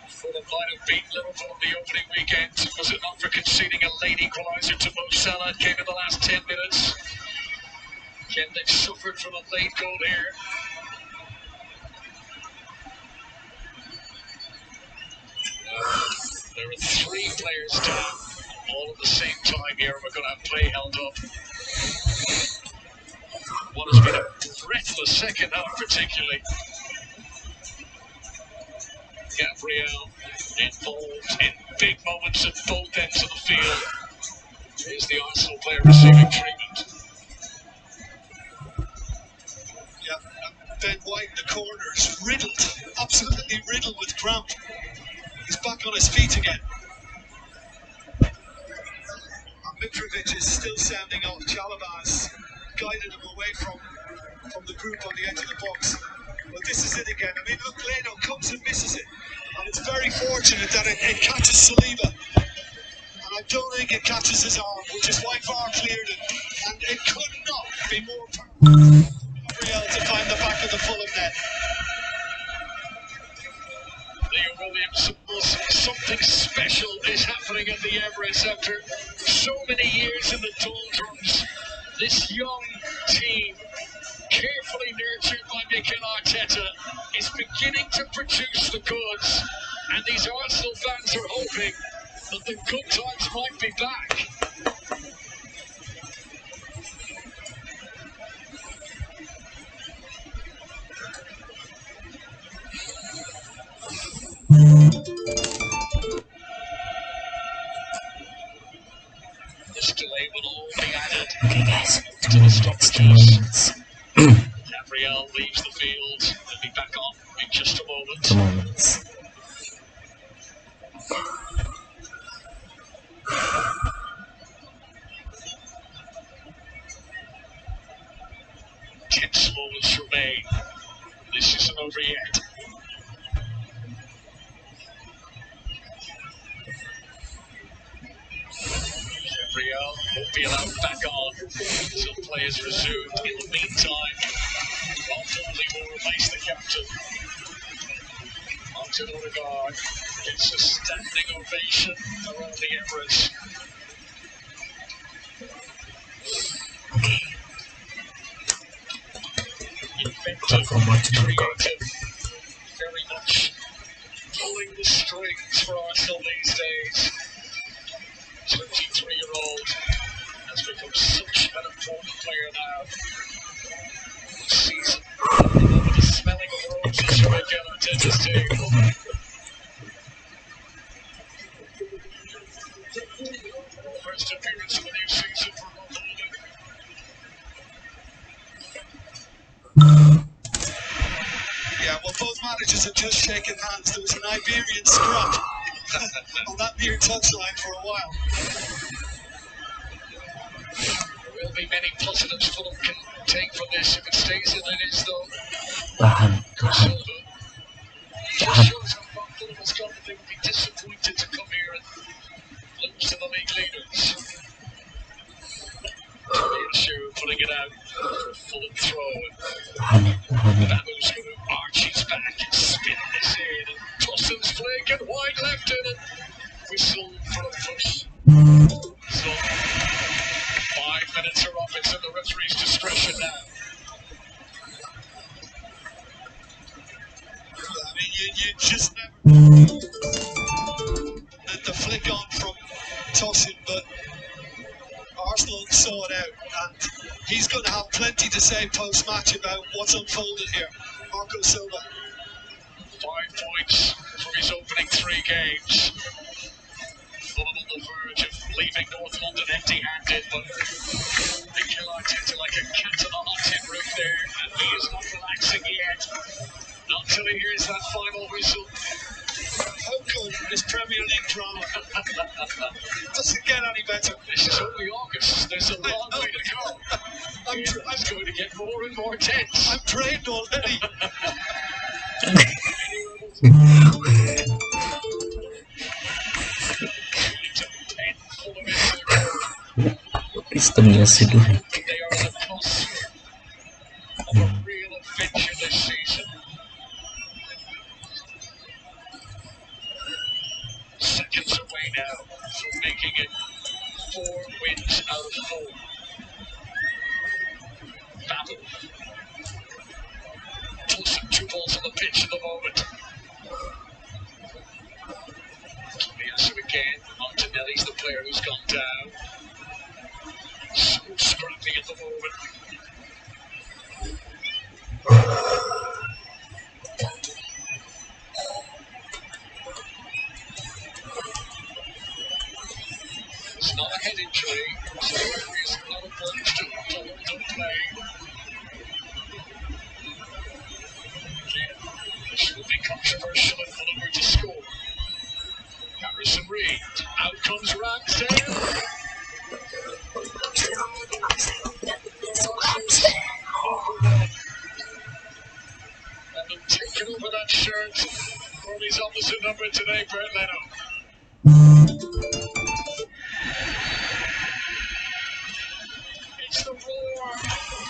Fulham might have beaten Liverpool on the opening weekend. Was it not for conceding a late equaliser to Mo Salah? It came in the last 10 minutes. Again, they've suffered from a late goal here. There are 3 players down, all at the same time here, and we're going to have play held up. What has been a breathless second half, particularly. Gabriel involved in big moments at both ends of the field. Here's the Arsenal player receiving treatment. Yeah, and Ben White in the corners, riddled, absolutely riddled with cramp. He's back on his feet again. And Mitrovic is still sounding off. Chalaba guided him away from the group on the edge of the box. But this is it again. I mean, look, Leno comes and misses it. And it's very fortunate that it catches Saliba. And I don't think it catches his arm, which is why VAR cleared it. And it could not be more powerful for Gabriel to find the back of the Fulham net. Leo Williams, something special is happening at the Emirates after so many years in the doldrums. This young team, carefully nurtured by Mikel Arteta, is beginning to produce the goods, and these Arsenal fans are hoping that the good times might be back. This delay will all be added. Okay, guys. To 2 the minutes. stoppages. Gabriel leaves the field. He'll be back on in just a moment. 2 minutes. Tense moments remain. This isn't over yet. Gabriel won't be allowed back on until play is resumed. In the meantime, Rob Holding will replace the captain. Onto Odegaard. Gets a standing ovation around the Emirates. Inventive, creative, very much pulling the strings for Arsenal these days. 23-year-old has become such an important player now this season. first appearance of the new season for Fulham. Yeah, well, both managers have just shaken hands. There was an Iberian scrap on that near touchline for a while. There will be many positives Fulham can take from this if it stays as it is, though. Tahan. Silva just shows how far Fulham has gone that they would be disappointed to come here and lose to the league leaders. Sure, putting it out for a Fulham throw. Babu's going to arch his back and spin this in. And Tosson's flick and wide left in and whistle for a push. So 5 minutes are up. It's at the referee's discretion now. I mean, you just never the flick on from Tossin, but Arsenal saw it out, and he's going to have plenty to say post-match about what's unfolded here. Marco Silva. 5 points for his opening 3 games. Fulham on the verge of leaving North London empty-handed, but Mikel Arteta like a cat on a hot tin roof there, and he is not relaxing yet. Not until he hears that final whistle. How good is Premier League drama? Doesn't get any better. This is only August. There's a long way to go. It's going to get more and more tense. I'm drained already. What is the music doing? They are the cusp of a real adventure this season. Seconds away now from making it 4 wins out of 4. Babu. Tossing 2 balls on the pitch at the moment. Tomiyasu again. Martinelli's the player who's gone down. So scrappy at the moment. It's not a head injury, so he's not obliged to hold and play. Again, this will be controversial if Fulham were to score. Harrison Reed, out comes Ramsdale. And then taking over that shirt from his opposite number today, Brett Leno. It's the roar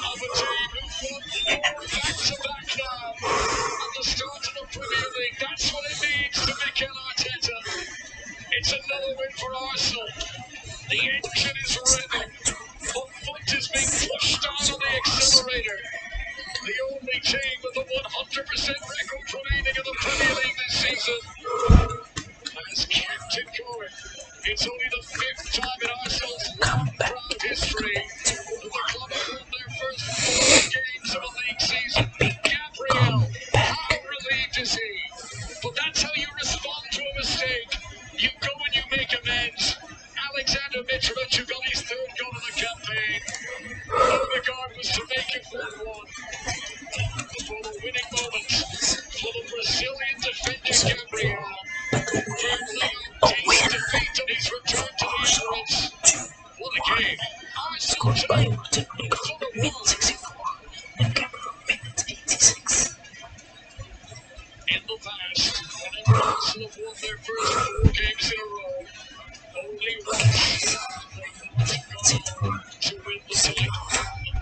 of a team who won back-to-back now at the start of the Premier League. That's what it means to Mikel Arteta. It's another win for Arsenal. The engine is revving. The foot is being pushed down on the accelerator. The only team with a 100% record remaining in the Premier League this season has kept it going. It's only the 5th time in Arsenal's long, proud history that the club have won their first 4 games of a league season. Gabriel, how relieved is he? But that's how you respond to a mistake. You go and you make amends. Alexander Mitrovic, who got his 3rd goal of the campaign. Odegaard was to make it 1-1. For the winning moment, for the Brazilian defender Gabriel. Burnley defeat on his return to the Emirates. What a game. Arsenal Scored by Technical minute 64 and Cameron minute 86. In the past, whenever Arsenal have won their first 4 games in a row, only once to win the league.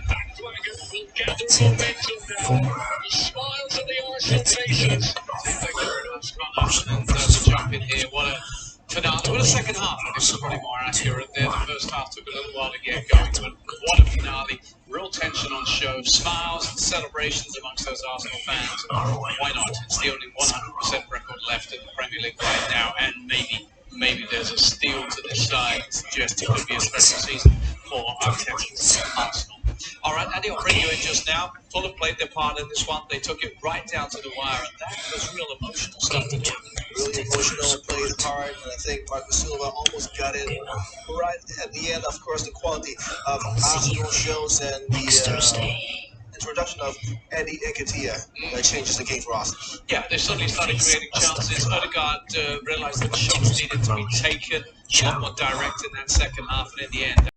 Bandwagon will gather momentum now. The smiles on the Arsenal faces. Arsenal to jump in here. What a finale. What a second half. This is probably more accurate there. The first half took a little while to get going, but what a finale. Real tension on show. Smiles and celebrations amongst those Arsenal fans. Why not? It's the only 100% record left in the Premier League right now, and maybe there's a steal to this side suggesting it could be a special season for Arteta's Arsenal. All right, Andy, I'll bring you in just now. Fulham played their part in this one. They took it right down to the wire, and that was real emotional stuff. Really emotional, played hard, and I think Marcus Silva almost got it right at the end. Of course, the quality of Arsenal shows and next the Thursday. introduction of Eddie Nketiah that changes the game for Arsenal. Yeah, they suddenly started creating chances. Odegaard realised that shots needed to be taken, a lot more direct in that second half, and in the end.